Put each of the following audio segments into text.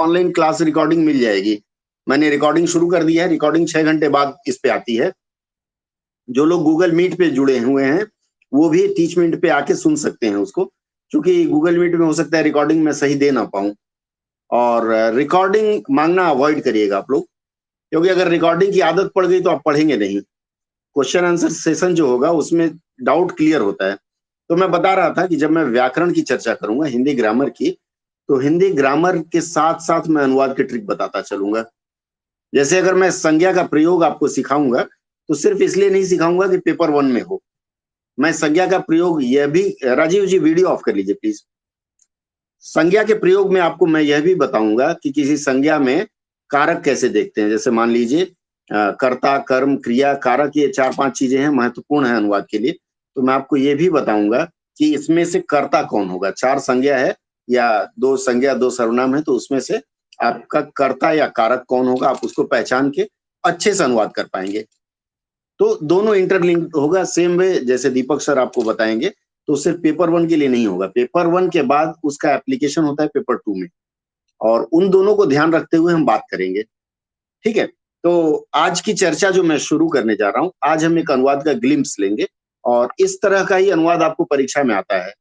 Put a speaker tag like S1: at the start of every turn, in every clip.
S1: Online class recording मिल जाएगी। मैंने recording शुरू कर दी है, रिकॉर्डिंग 6 घंटे बाद इस पे आती है। जो लोग गूगल मीट पे जुड़े हुए हैं वो भी टीच मिनट पे आके सुन सकते हैं उसको, क्योंकि गूगल मीट में हो सकता है रिकॉर्डिंग में सही दे ना पाऊं। और रिकॉर्डिंग मांगना अवॉइड करिएगा आप लोग, क्योंकि अगर रिकॉर्डिंग की आदत पड़ गई तो आप पढ़ेंगे नहीं। क्वेश्चन आंसर सेशन जो होगा उसमें डाउट क्लियर होता है। तो मैं बता रहा था कि जब मैं व्याकरण की चर्चा करूंगा, हिंदी ग्रामर की, तो हिंदी ग्रामर के साथ साथ मैं अनुवाद की ट्रिक बताता चलूंगा। जैसे अगर मैं संज्ञा का प्रयोग आपको सिखाऊंगा तो सिर्फ इसलिए नहीं सिखाऊंगा कि पेपर 1 में हो। मैं संज्ञा का प्रयोग यह भी, राजीव जी वीडियो ऑफ कर लीजिए प्लीज। संज्ञा के प्रयोग में आपको मैं यह भी बताऊंगा कि किसी संज्ञा में कारक कैसे देखते हैं। जैसे मान लीजिए कर्ता, कर्म, क्रिया, कारक, ये 4-5 चीजें हैं, महत्वपूर्ण है अनुवाद के लिए। तो मैं आपको ये भी बताऊंगा कि इसमें से कर्ता कौन होगा। 4 संज्ञा है या 2 संज्ञा 2 सर्वनाम है, तो उसमें से आपका कर्ता या कारक कौन होगा, आप उसको पहचान के अच्छे से अनुवाद कर पाएंगे। तो दोनों इंटरलिंक्ड होगा सेम वे जैसे दीपक सर आपको बताएंगे। तो सिर्फ पेपर 1 के लिए नहीं होगा, पेपर 1 के बाद उसका एप्लीकेशन होता है पेपर 2 में, और उन दोनों को ध्यान रखते हुए हम बात करेंगे। ठीक है, तो आज की चर्चा जो मैं शुरू करने जा रहा हूं, आज हम एक अनुवाद का ग्लिम्स लेंगे, और इस तरह का ही अनुवाद आपको परीक्षा में आता है।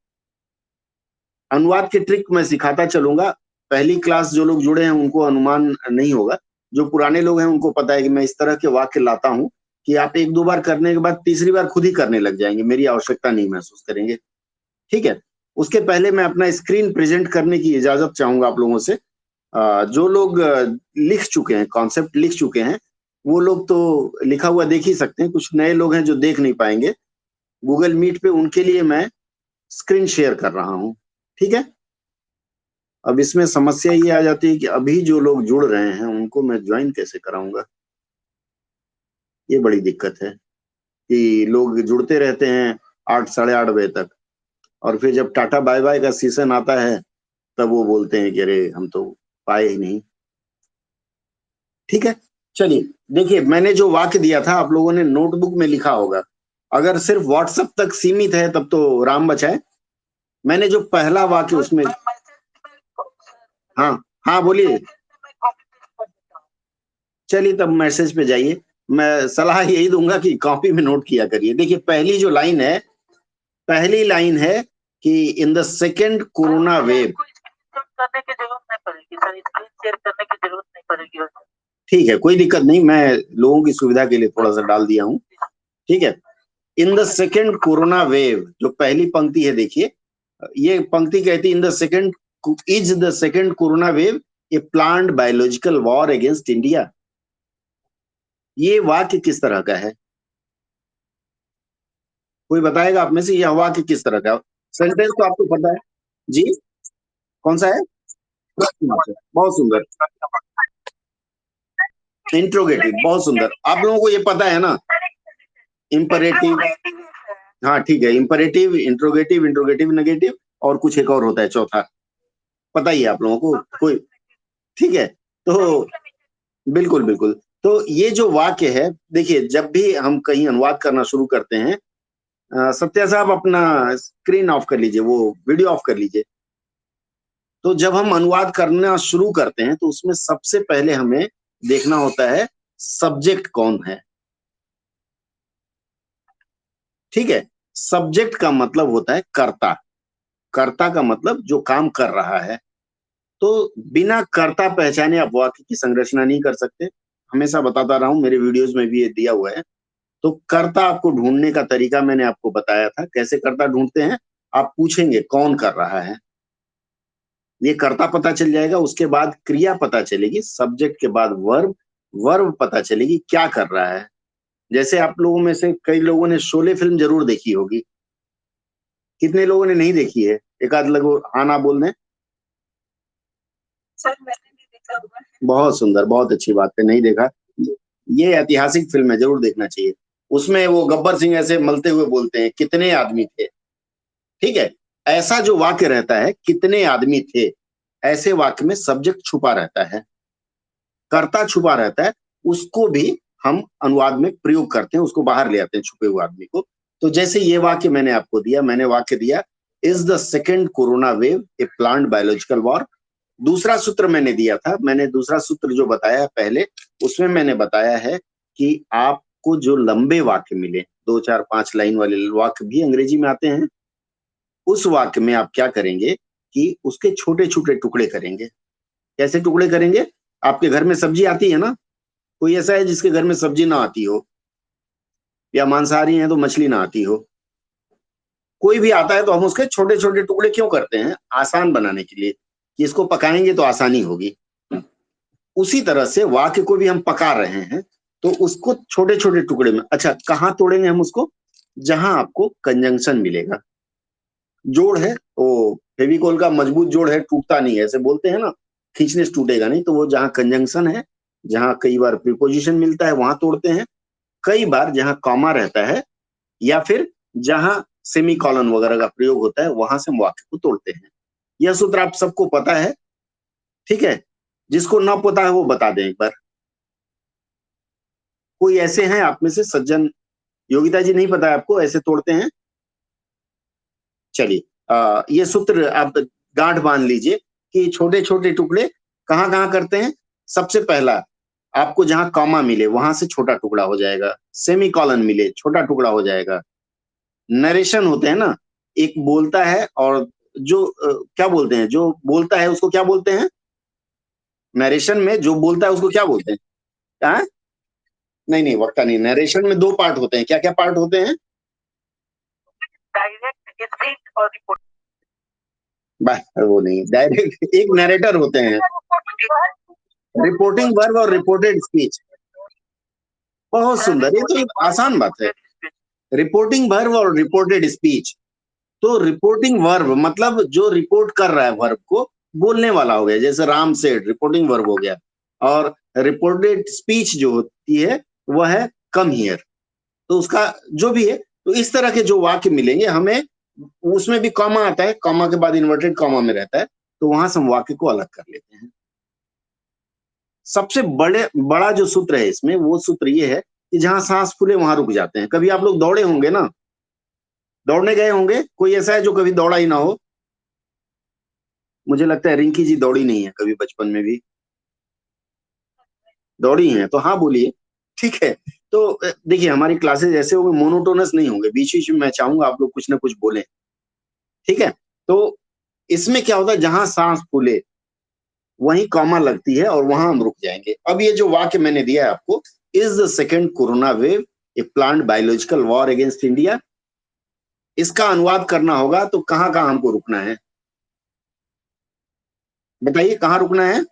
S1: अनुवाद की ट्रिक मैं सिखाता चलूंगा। पहली क्लास जो लोग जुड़े हैं उनको अनुमान नहीं होगा, जो पुराने लोग हैं उनको पता है कि मैं इस तरह के वाक्य लाता हूं कि आप 1-2 बार करने के बाद तीसरी बार खुद ही करने लग जाएंगे, मेरी आवश्यकता नहीं महसूस करेंगे। ठीक है, उसके पहले मैं अपना स्क्रीन प्रेजेंट करने की इजाजत चाहूंगा आप लोगों से। जो लोग लिख चुके हैं, कॉन्सेप्ट लिख चुके हैं, वो लोग तो लिखा हुआ देख ही सकते हैं। कुछ नए लोग हैं जो देख नहीं पाएंगे, गूगल मीट पे उनके लिए मैं स्क्रीन शेयर कर रहा हूं। ठीक है, अब इसमें समस्या ये आ जाती है कि अभी जो लोग जुड़ रहे हैं उनको मैं ज्वाइन कैसे कराऊंगा। ये बड़ी दिक्कत है कि लोग जुड़ते रहते हैं 8 साढ़े 8 बजे तक, और फिर जब टाटा बाय बाय का सीजन आता है तब वो बोलते हैं कि अरे हम तो पाए ही नहीं। ठीक है, चलिए देखिए, मैंने जो वाक्य दिया था आप लोगों ने नोटबुक में लिखा होगा। अगर सिर्फ व्हाट्सएप तक सीमित है तब तो राम बचाए। मैंने जो पहला वाक्य उसमें, हाँ हाँ बोलिए, चलिए तब मैसेज पे जाइए। मैं सलाह यही दूंगा कि कॉपी में नोट किया करिए। देखिए पहली जो लाइन है, पहली लाइन है कि in the second corona wave, करने की जरूरत नहीं पड़ेगी सर, स्क्रीन शेयर करने की जरूरत नहीं पड़ेगी। ठीक है, कोई दिक्कत नहीं, मैं लोगों की सुविधा के लिए थोड़ा सा डाल दिया हूँ। ठीक है, in the second corona wave, जो पहली पंक्ति है देखिए, ये पंक्ति कहती है in the second, is the second corona wave A planned biological war against India. ये वाक्य किस तरह का है, कोई बताएगा आप में से, यह वाक्य किस तरह का? सेंटेंस तो आपको पता है जी, कौन सा है? बहुत सुंदर, इंट्रोगेटिव, बहुत सुंदर। आप लोगों को ये पता है ना, इंपरेटिव, हाँ ठीक है, इंपरेटिव, इंट्रोगेटिव, इंट्रोगेटिव नेगेटिव, और कुछ एक और होता है चौथा, पता ही है आप लोगों को कोई। ठीक है, तो बिल्कुल बिल्कुल। तो ये जो वाक्य है, देखिए जब भी हम कहीं अनुवाद करना शुरू करते हैं, सत्या साहब अपना स्क्रीन ऑफ कर लीजिए, वो वीडियो ऑफ कर लीजिए। तो जब हम अनुवाद करना शुरू करते हैं तो उसमें सबसे पहले हमें देखना होता है सब्जेक्ट कौन है। ठीक है, सब्जेक्ट का मतलब होता है कर्ता, कर्ता का मतलब जो काम कर रहा है। तो बिना कर्ता पहचाने आप वाक्य की संरचना नहीं कर सकते, हमेशा बताता रहा हूं, मेरे वीडियोस में भी ये दिया हुआ है। तो कर्ता आपको ढूंढने का तरीका मैंने आपको बताया था, कैसे कर्ता ढूंढते हैं। आप पूछेंगे कौन कर रहा है, ये कर्ता पता चल जाएगा। उसके बाद क्रिया पता चलेगी, सब्जेक्ट के बाद वर्ब, वर्ब पता चलेगी क्या कर रहा है। जैसे आप लोगों में से कई लोगों ने शोले फिल्म जरूर देखी होगी, कितने लोगों ने नहीं देखी है? एक आध लोग हाँ ना बोल दें। सर मैंने नहीं देखा हुआ है। बहुत सुंदर, बहुत अच्छी बात है, नहीं देखा। ये ऐतिहासिक फिल्म है, जरूर देखना चाहिए। उसमें वो गब्बर सिंह ऐसे मलते हुए बोलते हैं कितने आदमी थे। ठीक है, ऐसा जो वाक्य रहता है कितने आदमी थे, ऐसे वाक्य में सब्जेक्ट छुपा रहता है, कर्ता छुपा रहता है। उसको भी हम अनुवाद में प्रयोग करते हैं, उसको बाहर ले आते हैं छुपे हुए आदमी को। तो जैसे ये वाक्य मैंने आपको दिया, मैंने वाक्य दिया is the second corona wave A planned biological war. दूसरा सूत्र मैंने दिया था, मैंने दूसरा सूत्र जो बताया पहले, उसमें मैंने बताया है कि आपको जो लंबे वाक्य मिले, 2 4 5 लाइन वाले वाक्य भी अंग्रेजी में आते हैं, उस वाक्य में आप क्या करेंगे कि उसके छोटे छोटे टुकड़े करेंगे। कैसे टुकड़े करेंगे? आपके घर में सब्जी आती है ना, कोई ऐसा है जिसके घर में सब्जी ना आती हो, या मांसाहारी है तो मछली ना आती हो, कोई भी आता है तो हम उसके छोटे छोटे टुकड़े क्यों करते हैं? आसान बनाने के लिए, कि इसको पकाएंगे तो आसानी होगी। उसी तरह से वाक्य को भी हम पका रहे हैं, तो उसको छोटे छोटे टुकड़े में, अच्छा कहाँ तोड़ेंगे हम उसको? जहां आपको कंजंक्शन मिलेगा। जोड़ है, वो फेविकोल का मजबूत जोड़ है, टूटता नहीं है, ऐसे बोलते हैं ना, खींचने से टूटेगा नहीं, तो वो जहां कंजंक्शन है, जहां कई बार प्रीपोजिशन मिलता है, वहां तोड़ते हैं। कई बार जहां कॉमा रहता है, या फिर जहां सेमी कॉलन वगैरह का प्रयोग होता है, वहां से हम वाक्य को तोड़ते हैं। यह सूत्र आप सबको पता है, ठीक है? जिसको ना पता है वो बता दें एक बार। कोई ऐसे हैं आप में से सज्जन? योगिता जी, नहीं पता है आपको ऐसे तोड़ते हैं? चलिए, ये सूत्र आप गांठ बांध लीजिए कि छोटे छोटे टुकड़े कहाँ कहाँ करते हैं। सबसे पहला, आपको जहां कॉमा मिले वहां से छोटा टुकड़ा हो जाएगा, सेमी कॉलन मिले छोटा टुकड़ा हो जाएगा। नरेशन होते हैं ना, एक बोलता है और जो क्या बोलते हैं, जो बोलता है उसको क्या बोलते हैं? नरेशन में जो बोलता है उसको क्या बोलते हैं? हाँ? नहीं नहीं, वक्ता नहीं, नरेशन में दो पार्ट होते हैं। क्या क्या पार्ट होते हैं? डायरेक्ट स्पीच और रिपोर्ट। वो नहीं, डायरेक्ट एक नरेटर होते हैं। रिपोर्टिंग वर्ब और रिपोर्टेड स्पीच। बहुत सुंदर, ये तो आसान बात है। रिपोर्टिंग वर्ब और रिपोर्टेड स्पीच। तो रिपोर्टिंग वर्ब मतलब जो रिपोर्ट कर रहा है वर्ब को, बोलने वाला हो गया, जैसे राम सेड रिपोर्टिंग वर्ब हो गया। और रिपोर्टेड स्पीच जो होती है वह है कम हियर। तो उसका जो भी है, तो इस तरह के जो वाक्य मिलेंगे हमें, उसमें भी कॉमा आता है, कॉमा के बाद इन्वर्टेड कॉमा में रहता है, तो वहां से हम वाक्य को अलग कर लेते हैं। सबसे बड़ा जो सूत्र है इसमें, वो सूत्र ये है कि जहां सांस फूले वहां रुक जाते हैं। कभी आप लोग दौड़े होंगे ना, दौड़ने गए होंगे, कोई ऐसा है जो कभी दौड़ा ही ना हो? मुझे लगता है रिंकी जी दौड़ी नहीं है कभी बचपन में भी। दौड़ी हैं तो हाँ बोलिए। ठीक है, तो देखिए हमारी क्लासेस ऐसे होंगे, मोनोटोनस नहीं होंगे, बीच बीच में मैं चाहूंगा आप लोग कुछ ना कुछ बोलें। ठीक है, तो इसमें क्या होता है, जहां सांस फूले वहीं कॉमा लगती है और वहां हम रुक जाएंगे। अब ये जो वाक्य मैंने दिया है आपको, is the second corona wave A planned biological war against India, इसका अनुवाद करना होगा तो कहाँ कहाँ हमको रुकना है? बताइए कहाँ रुकना है?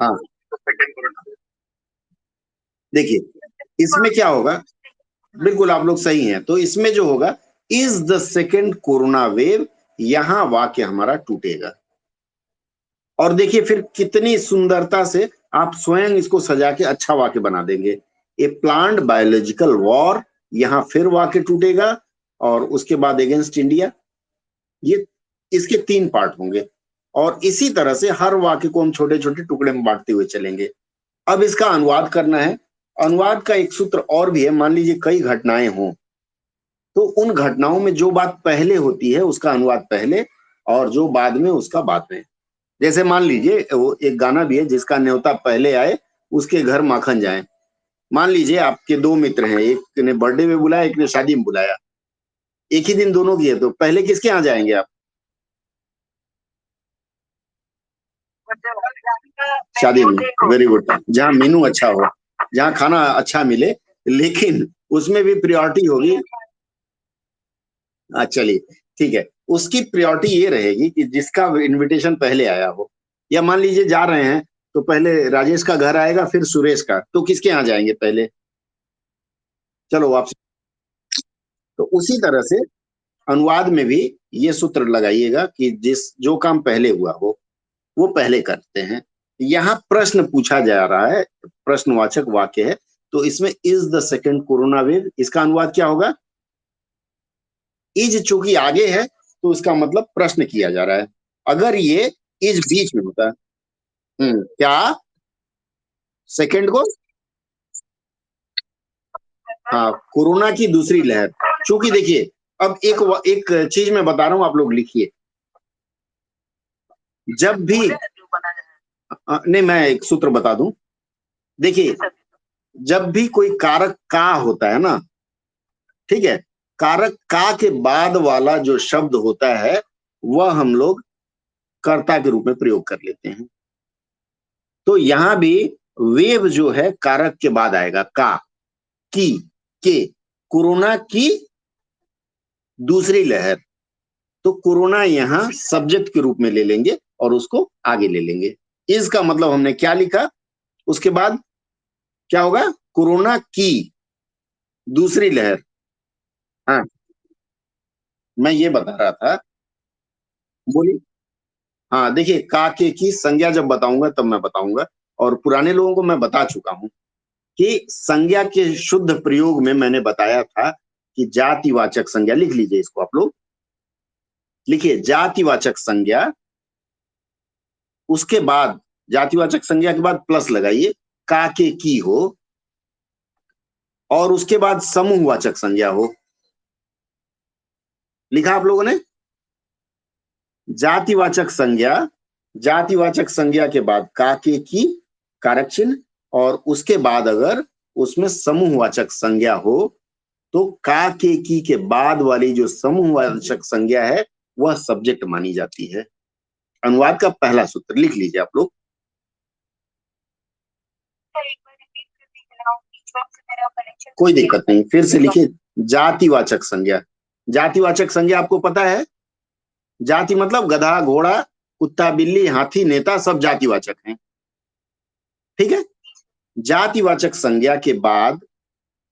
S1: हाँ, देखिए इसमें क्या होगा, बिल्कुल आप लोग सही हैं, तो इसमें जो होगा, is the second corona wave, यहां वाक्य हमारा टूटेगा। और देखिए फिर कितनी सुंदरता से आप स्वयं इसको सजा के अच्छा वाक्य बना देंगे। ए प्लान्ड बायोलॉजिकल वॉर, यहां फिर वाक्य टूटेगा, और उसके बाद अगेंस्ट इंडिया। ये इसके 3 पार्ट होंगे, और इसी तरह से हर वाक्य को हम छोटे छोटे टुकड़े में बांटते हुए चलेंगे। अब इसका अनुवाद करना है। अनुवाद का एक सूत्र और भी है। मान लीजिए कई घटनाएं हों, तो उन घटनाओं में जो बात पहले होती है उसका अनुवाद पहले, और जो बाद में उसका बाद में। जैसे मान लीजिए वो एक गाना भी है, जिसका न्योता पहले आए उसके घर माखन जाए। मान लीजिए आपके दो मित्र हैं, एक ने बर्थडे में बुलाया, एक ने शादी में बुलाया, एक ही दिन दोनों की है, तो पहले किसके यहाँ जाएंगे आप? शादी में। वेरी गुड, जहाँ मेनू अच्छा हो, जहाँ खाना अच्छा मिले, लेकिन उसमें भी प्रियोरिटी होगी। चलिए ठीक है, उसकी प्रायोरिटी ये रहेगी कि जिसका इनविटेशन पहले आया हो। या मान लीजिए जा रहे हैं, तो पहले राजेश का घर आएगा, फिर सुरेश का, तो किसके यहाँ जाएंगे पहले? चलो वापस। तो उसी तरह से अनुवाद में भी ये सूत्र लगाइएगा कि जिस जो काम पहले हुआ हो वो पहले करते हैं। यहाँ प्रश्न पूछा जा रहा है, प्रश्नवाचक वाक्य है, तो इसमें is the second corona wave, इसका अनुवाद क्या होगा? इज चूंकि आगे है, तो इसका मतलब प्रश्न किया जा रहा है। अगर ये इज बीच में होता है, क्या सेकेंड को? हाँ, कोरोना की दूसरी लहर। चूंकि देखिए, अब एक एक चीज मैं बता रहा हूं, आप लोग लिखिए। जब भी नहीं, मैं एक सूत्र बता दूं। देखिए, जब भी कोई कारक का होता है ना, ठीक है, कारक का के बाद वाला जो शब्द होता है वह हम लोग कर्ता के रूप में प्रयोग कर लेते हैं। तो यहां भी वेव जो है कारक के बाद आएगा, का, की, के। कोरोना की दूसरी लहर, तो कोरोना यहां सब्जेक्ट के रूप में ले लेंगे और उसको आगे ले लेंगे। इसका मतलब हमने क्या लिखा, उसके बाद क्या होगा, कोरोना की दूसरी लहर। हाँ, मैं ये बता रहा था। बोलिए। हाँ, देखिए, का के की संज्ञा जब बताऊंगा तब मैं बताऊंगा, और पुराने लोगों को मैं बता चुका हूं कि संज्ञा के शुद्ध प्रयोग में मैंने बताया था कि जातिवाचक संज्ञा, लिख लीजिए इसको आप लोग, लिखिए जातिवाचक संज्ञा, उसके बाद जातिवाचक संज्ञा के बाद प्लस लगाइए, का के की हो, और उसके बाद समूहवाचक संज्ञा हो। लिखा आप लोगों ने? जातिवाचक संज्ञा, जातिवाचक संज्ञा के बाद का के की कारक चिन्ह, और उसके बाद अगर उसमें समूहवाचक संज्ञा हो तो का के की के बाद वाली जो समूहवाचक संज्ञा है वह सब्जेक्ट मानी जाती है। अनुवाद का पहला सूत्र लिख लीजिए आप लोग। कोई दिक्कत नहीं, फिर से लिखिए। जातिवाचक संज्ञा, जातिवाचक संज्ञा आपको पता है, जाति मतलब गधा, घोड़ा, कुत्ता, बिल्ली, हाथी, नेता, सब जातिवाचक हैं। ठीक है, जातिवाचक संज्ञा के बाद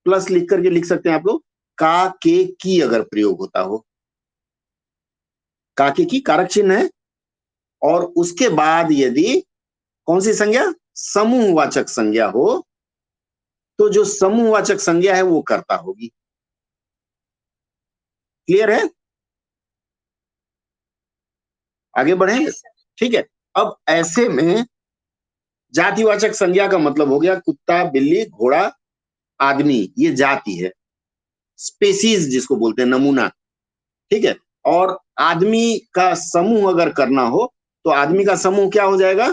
S1: प्लस लिख करके लिख सकते हैं आप लोग, का के की अगर प्रयोग होता हो, का के की कारक चिन्ह है, और उसके बाद यदि कौन सी संज्ञा, समूहवाचक संज्ञा हो, तो जो समूहवाचक संज्ञा है वो कर्ता होगी। क्लियर है? आगे बढ़ेंगे। ठीक है, अब ऐसे में जातिवाचक संज्ञा का मतलब हो गया कुत्ता, बिल्ली, घोड़ा, आदमी, ये जाति है। स्पेसीज जिसको बोलते हैं, नमूना। ठीक है, और आदमी का समूह अगर करना हो तो आदमी का समूह क्या हो जाएगा,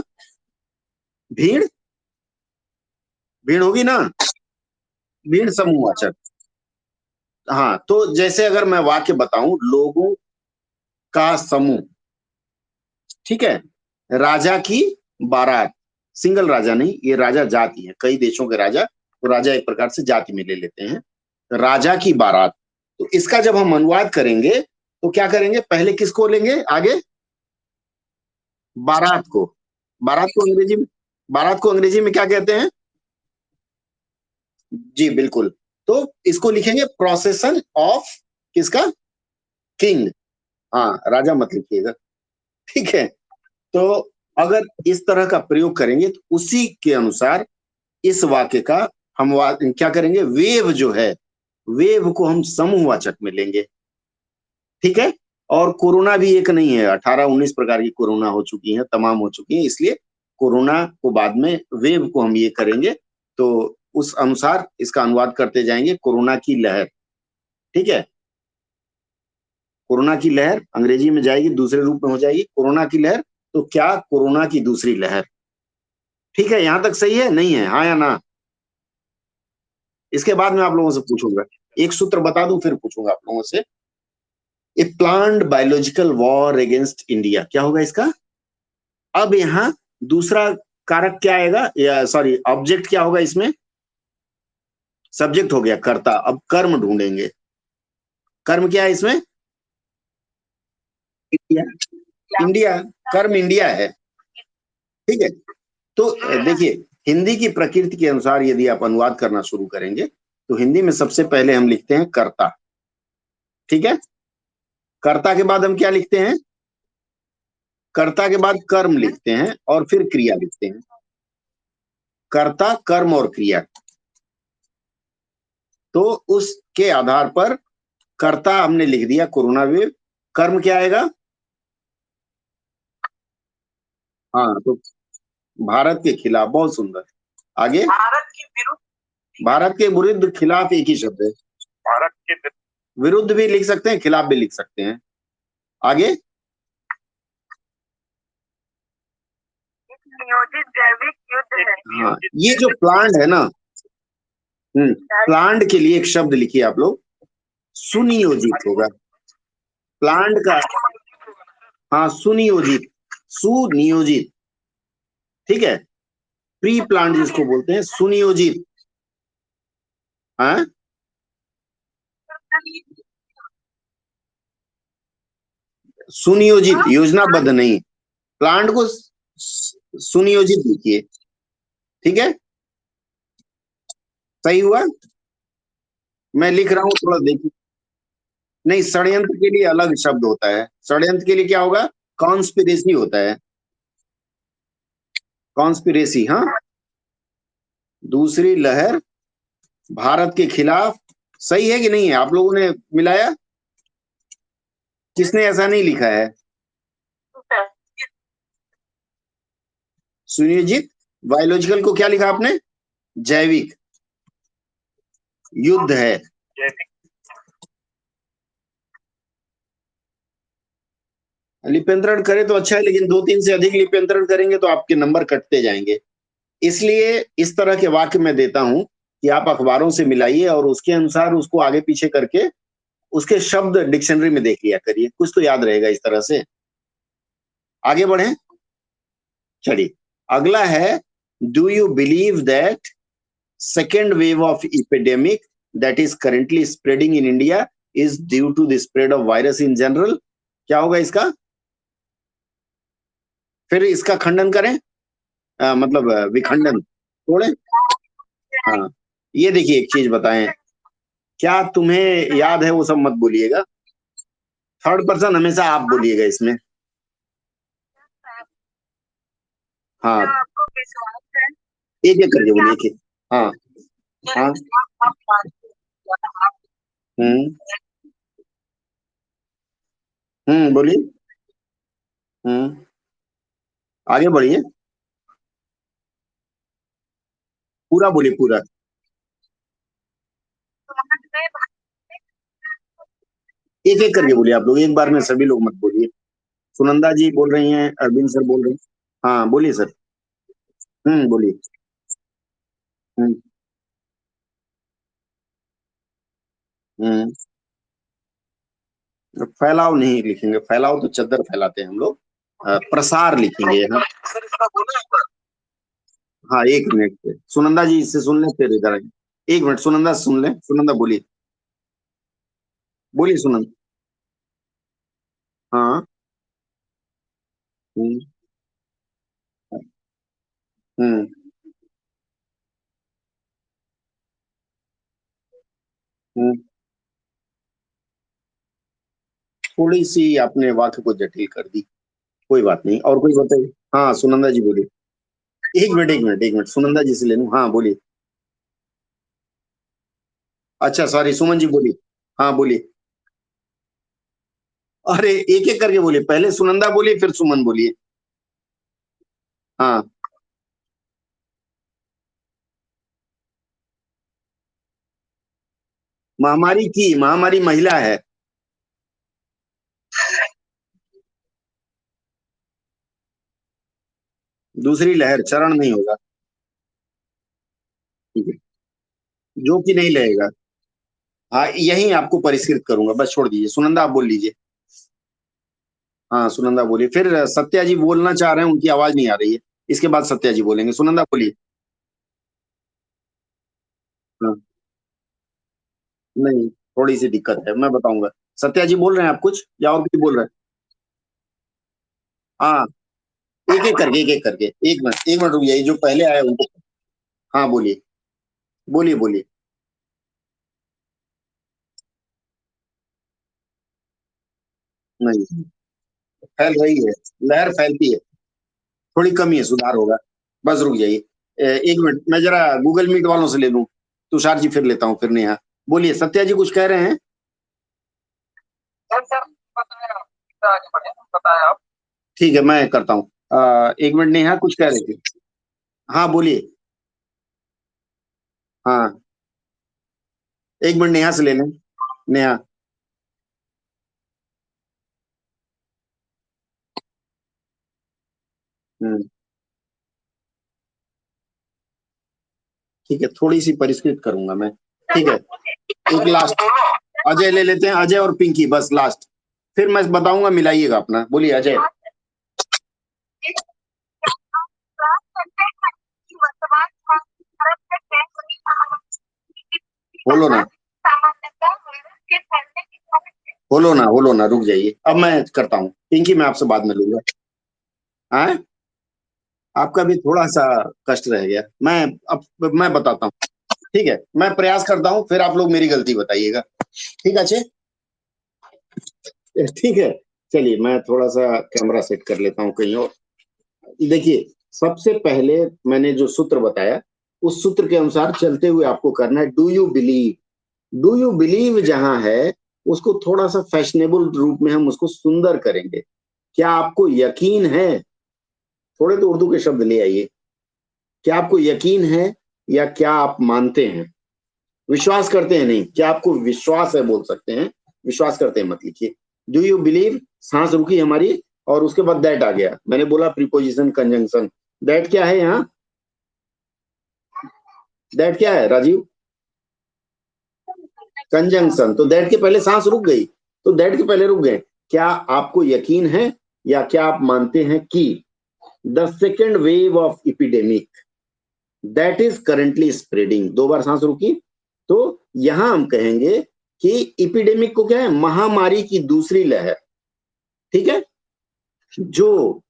S1: भीड़, भीड़ होगी ना, भीड़ समूहवाचक। हाँ, तो जैसे अगर मैं वाक्य बताऊं, लोगों का समूह, ठीक है, राजा की बारात, सिंगल राजा नहीं, ये राजा जाति है, कई देशों के राजा, तो राजा एक प्रकार से जाति में ले लेते हैं। राजा की बारात, तो इसका जब हम अनुवाद करेंगे तो क्या करेंगे, पहले किसको लेंगे आगे, बारात को। बारात को अंग्रेजी में, बारात को अंग्रेजी में क्या कहते हैं? जी बिल्कुल। तो इसको लिखेंगे प्रोसेशन ऑफ किसका, किंग। हाँ, राजा मत लिखिएगा। ठीक है, तो अगर इस तरह का प्रयोग करेंगे तो उसी के अनुसार इस वाक्य का हम क्या करेंगे, वेव जो है, वेव को हम समूहवाचक में लेंगे। ठीक है, और कोरोना भी एक नहीं है, 18-19 प्रकार की कोरोना हो चुकी है, तमाम हो चुकी है, इसलिए कोरोना को बाद में वेव को हम ये करेंगे, तो उस अनुसार इसका अनुवाद करते जाएंगे, कोरोना की लहर। ठीक है, कोरोना की लहर अंग्रेजी में जाएगी, दूसरे रूप में हो जाएगी कोरोना की लहर, तो क्या, कोरोना की दूसरी लहर। ठीक है, यहां तक सही है, नहीं है, हाँ या ना? इसके बाद मैं आप लोगों से पूछूंगा, एक सूत्र बता दूं फिर पूछूंगा आप लोगों से। A planned biological war against India, क्या होगा इसका? अब यहां दूसरा कारक क्या आएगा, या सॉरी ऑब्जेक्ट क्या होगा इसमें, सब्जेक्ट हो गया कर्ता, अब कर्म ढूंढेंगे। कर्म क्या है इसमें, इंडिया, इंडिया, कर्म इंडिया है। ठीक है, तो देखिए, हिंदी की प्रकृति के अनुसार यदि आप अनुवाद करना शुरू करेंगे तो हिंदी में सबसे पहले हम लिखते हैं कर्ता। ठीक है, कर्ता के बाद हम क्या लिखते हैं, कर्ता के बाद कर्म लिखते हैं और फिर क्रिया लिखते हैं। कर्ता, कर्म और क्रिया, तो उसके आधार पर कर्ता हमने लिख दिया कोरोना वेव, कर्म क्या आएगा, हाँ, तो भारत के खिलाफ, बहुत सुंदर। आगे, भारत के विरुद्ध, खिलाफ एक ही शब्द है, भारत के विरुद्ध भी लिख सकते हैं, खिलाफ भी लिख सकते हैं। आगे,
S2: नियोजित जैविक युद्ध है।
S1: हाँ, ये जो प्लांट है ना, प्लांट के लिए एक शब्द लिखिए आप लोग, सुनियोजित होगा प्लांट का। हाँ, सुनियोजित, सुनियोजित, ठीक है। प्री प्लांट जिसको बोलते हैं, सुनियोजित। हाँ, सुनियोजित, योजनाबद्ध नहीं। प्लांट को सुनियोजित लिखिए, ठीक है। सही हुआ। मैं लिख रहा हूँ, थोड़ा देखिए। नहीं, षड्यंत्र के लिए अलग शब्द होता है। षड्यंत्र के लिए क्या होगा? कॉन्स्पिरेसी होता है, कॉन्स्पिरेसी। हाँ, दूसरी लहर भारत के खिलाफ। सही है कि नहीं है? आप लोगों ने मिलाया? किसने ऐसा नहीं लिखा है? सुनियोजित। बायोलॉजिकल को क्या लिखा आपने? जैविक युद्ध है। लिप्यंतरण करे तो अच्छा है, लेकिन 2-3 से अधिक लिप्यंतरण करेंगे तो आपके नंबर कटते जाएंगे। इसलिए इस तरह के वाक्य मैं देता हूं कि आप अखबारों से मिलाइए और उसके अनुसार उसको आगे पीछे करके उसके शब्द डिक्शनरी में देख लिया करिए, कुछ तो याद रहेगा इस तरह से। आगे बढ़े, चलिए। अगला है, do you believe that second wave of epidemic that is currently spreading in India is due to the spread of virus in general? क्या होगा इसका? फिर इसका खंडन करें, मतलब विखंडन थोड़े। हाँ, ये देखिए, एक चीज बताएं, क्या तुम्हें याद है? वो सब मत बोलिएगा, थर्ड पर्सन हमेशा आप बोलिएगा इसमें। हाँ,
S2: आपको विश्वास है
S1: एक एक करके बोलिए, एक एक। हाँ, हाँ। हम्म, बोलिए। हम्म, आगे बढ़िए, पूरा बोलिए, पूरा। एक एक करके बोलिए आप लोग, एक बार में सभी लोग मत बोलिए। सुनंदा जी बोल रही हैं, अरविंद सर बोल रहे हैं। हाँ, बोलिए सर। बोलिए। हम्म, हम्म। फैलाव नहीं लिखेंगे, फैलाव तो चद्दर फैलाते हैं हम लोग। प्रसार लिखेंगे हम। हाँ, 1 मिनट पे सुनंदा जी इससे सुन ले, फिर इधर आएंगे। 1 मिनट, सुनंदा से सुन ले। सुनंदा बोलिए, बोलिए सुनंदा। हाँ। हम्म, हम्म, हम्म। थोड़ी सी आपने वाक्य को जटिल कर दी, कोई बात नहीं, और कोई बताइए। हाँ, सुनंदा जी बोलिए। 1 मिनट, 1 मिनट, 1 मिनट, सुनंदा जी से ले लूं। हाँ, बोलिए। अच्छा, सॉरी, सुमन जी बोलिए। हाँ, बोलिए। अरे, एक एक करके बोलिए, पहले सुनंदा बोलिए, फिर सुमन बोलिए। हाँ, महामारी की, महामारी महिला है। दूसरी लहर, चरण नहीं होगा। ठीक है, जो कि नहीं लगेगा। हाँ, यही आपको परिष्कृत करूंगा, बस छोड़ दीजिए। सुनंदा आप बोल लीजिए। हाँ, सुनंदा बोलिए, फिर सत्या जी बोलना चाह रहे हैं, उनकी आवाज नहीं आ रही है। इसके बाद सत्या जी बोलेंगे। सुनंदा बोलिए। हाँ, नहीं, थोड़ी सी दिक्कत है, मैं बताऊंगा। सत्या जी बोल रहे हैं आप कुछ, या और कोई बोल रहे हैं? हाँ, एक एक करके, एक एक करके। 1 मिनट, 1 मिनट रुक जाइए, जो पहले आए उनको। हाँ, बोलिए, बोलिए, बोलिए। नहीं, फैल रही है, लहर फैलती है। थोड़ी कमी है, सुधार होगा। बस रुक जाइए। 1 मिनट, मैं जरा गूगल मीट वालों से ले लूं। तुषार जी फिर लेता हूँ, फिर नेहा। बोलिए, सत्या जी कुछ कह रहे हैं?
S2: सर आगे बढ़े, बताएं आप।
S1: ठीक है, मैं करता हूँ। 1 मिनट, नेहा कुछ कह रहे थे। हाँ, बोलिए। हाँ, 1 मिनट, नेहा से ले लें। नेहा। हम्म, ठीक है, थोड़ी सी परिष्कृत करूंगा मैं, ठीक है। एक लास्ट अजय ले लेते हैं, अजय और पिंकी, बस लास्ट, फिर मैं बताऊंगा, मिलाइएगा अपना। बोलिए अजय। बोलो ना, बोलो ना, रुक जाइए, अब मैं करता हूँ। पिंकी मैं आपसे बाद में लूंगा। हाँ, आपका भी थोड़ा सा कष्ट रह गया, अब मैं बताता हूँ, ठीक है। मैं प्रयास करता हूँ, फिर आप लोग मेरी गलती बताइएगा, ठीक है अच्छे, ठीक है। चलिए मैं थोड़ा सा कैमरा सेट कर लेता हूँ कहीं और। देखिए, सबसे पहले मैंने जो सूत्र बताया, उस सूत्र के अनुसार चलते हुए आपको करना है do you believe. Do you believe जहां है, उसको थोड़ा सा फैशनेबल रूप में हम उसको सुंदर करेंगे। क्या आपको यकीन है, थोड़े तो उर्दू के शब्द ले आइए। क्या आपको यकीन है, या क्या आप मानते हैं, विश्वास करते हैं, नहीं, क्या आपको विश्वास है बोल सकते हैं, विश्वास करते हैं मत लिखिए। डू यू बिलीव, सांस रुकी हमारी, और उसके बाद दैट आ गया। मैंने बोला प्रीपोजिशन कंजंक्शन। दैट क्या है यहाँ, दैट क्या है राजीव, कंजंक्शन। तो दैट के पहले सांस रुक गई, तो दैट के पहले रुक गए। क्या आपको यकीन है, या क्या आप मानते हैं कि the second wave of epidemic that is currently spreading, दो बार सांस रुकी, तो यहां हम कहेंगे कि इपिडेमिक को क्या है, महामारी की दूसरी लहर, ठीक है। जो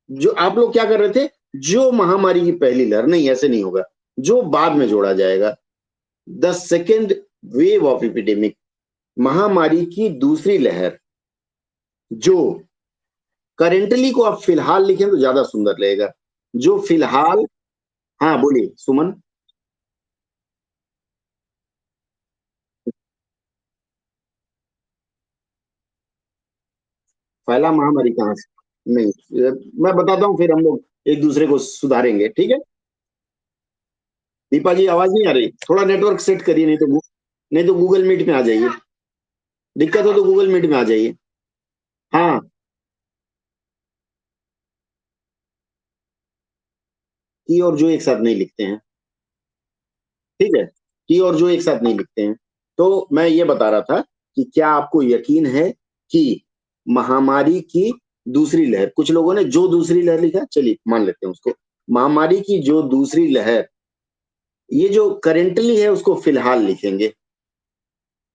S1: जो आप लोग क्या कर रहे थे, जो महामारी की पहली लहर, नहीं ऐसे नहीं होगा, जो बाद में जोड़ा जाएगा। The second wave of epidemic, महामारी की दूसरी लहर, जो करेंटली को आप फिलहाल लिखें तो ज्यादा सुंदर लगेगा, जो फिलहाल। हाँ बोलिए सुमन। फैला महामारी कहाँ से, नहीं, मैं बताता हूँ, फिर हम लोग एक दूसरे को सुधारेंगे, ठीक है। दीपा जी आवाज नहीं आ रही, थोड़ा नेटवर्क सेट करिए, नहीं तो गूगल मीट में आ जाइए, दिक्कत हो तो गूगल मीट में आ जाइए। हाँ, की और जो एक साथ नहीं लिखते हैं, ठीक है, की और जो एक साथ नहीं लिखते हैं। तो मैं ये बता रहा था कि क्या आपको यकीन है कि महामारी की दूसरी लहर, कुछ लोगों ने जो दूसरी लहर लिखा, चलिए मान लेते हैं उसको, महामारी की जो दूसरी लहर, ये जो करेंटली है उसको फिलहाल लिखेंगे,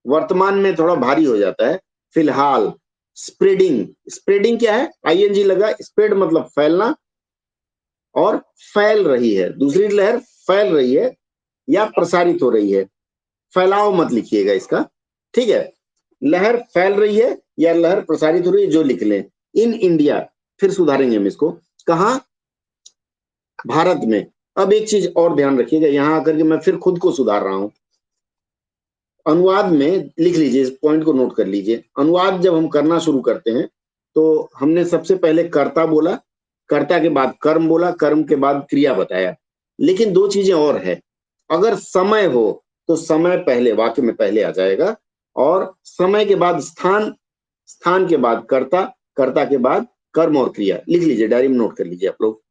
S1: वर्तमान में थोड़ा भारी हो जाता है, फिलहाल। स्प्रेडिंग, स्प्रेडिंग क्या है, आईएनजी लगा, स्प्रेड मतलब फैलना, और फैल रही है, दूसरी लहर फैल रही है या प्रसारित हो रही है, फैलाव मत लिखिएगा इसका, ठीक है। लहर फैल रही है या लहर प्रसारित हो रही है, जो लिख लें। इन इंडिया, फिर सुधारेंगे हम इसको, कहा, भारत में। अब एक चीज और ध्यान रखिएगा, यहां आकर के मैं फिर खुद को सुधार रहा हूं। अनुवाद में लिख लीजिए, इस पॉइंट को नोट कर लीजिए। अनुवाद जब हम करना शुरू करते हैं, तो हमने सबसे पहले कर्ता बोला, कर्ता के बाद कर्म बोला, कर्म के बाद क्रिया बताया। लेकिन दो चीजें और है, अगर समय हो तो समय पहले, वाक्य में पहले आ जाएगा, और समय के बाद स्थान, स्थान के बाद कर्ता, कर्ता के बाद कर्म और क्रिया। लिख लीजिए, डायरी में नोट कर लीजिए आप लोग।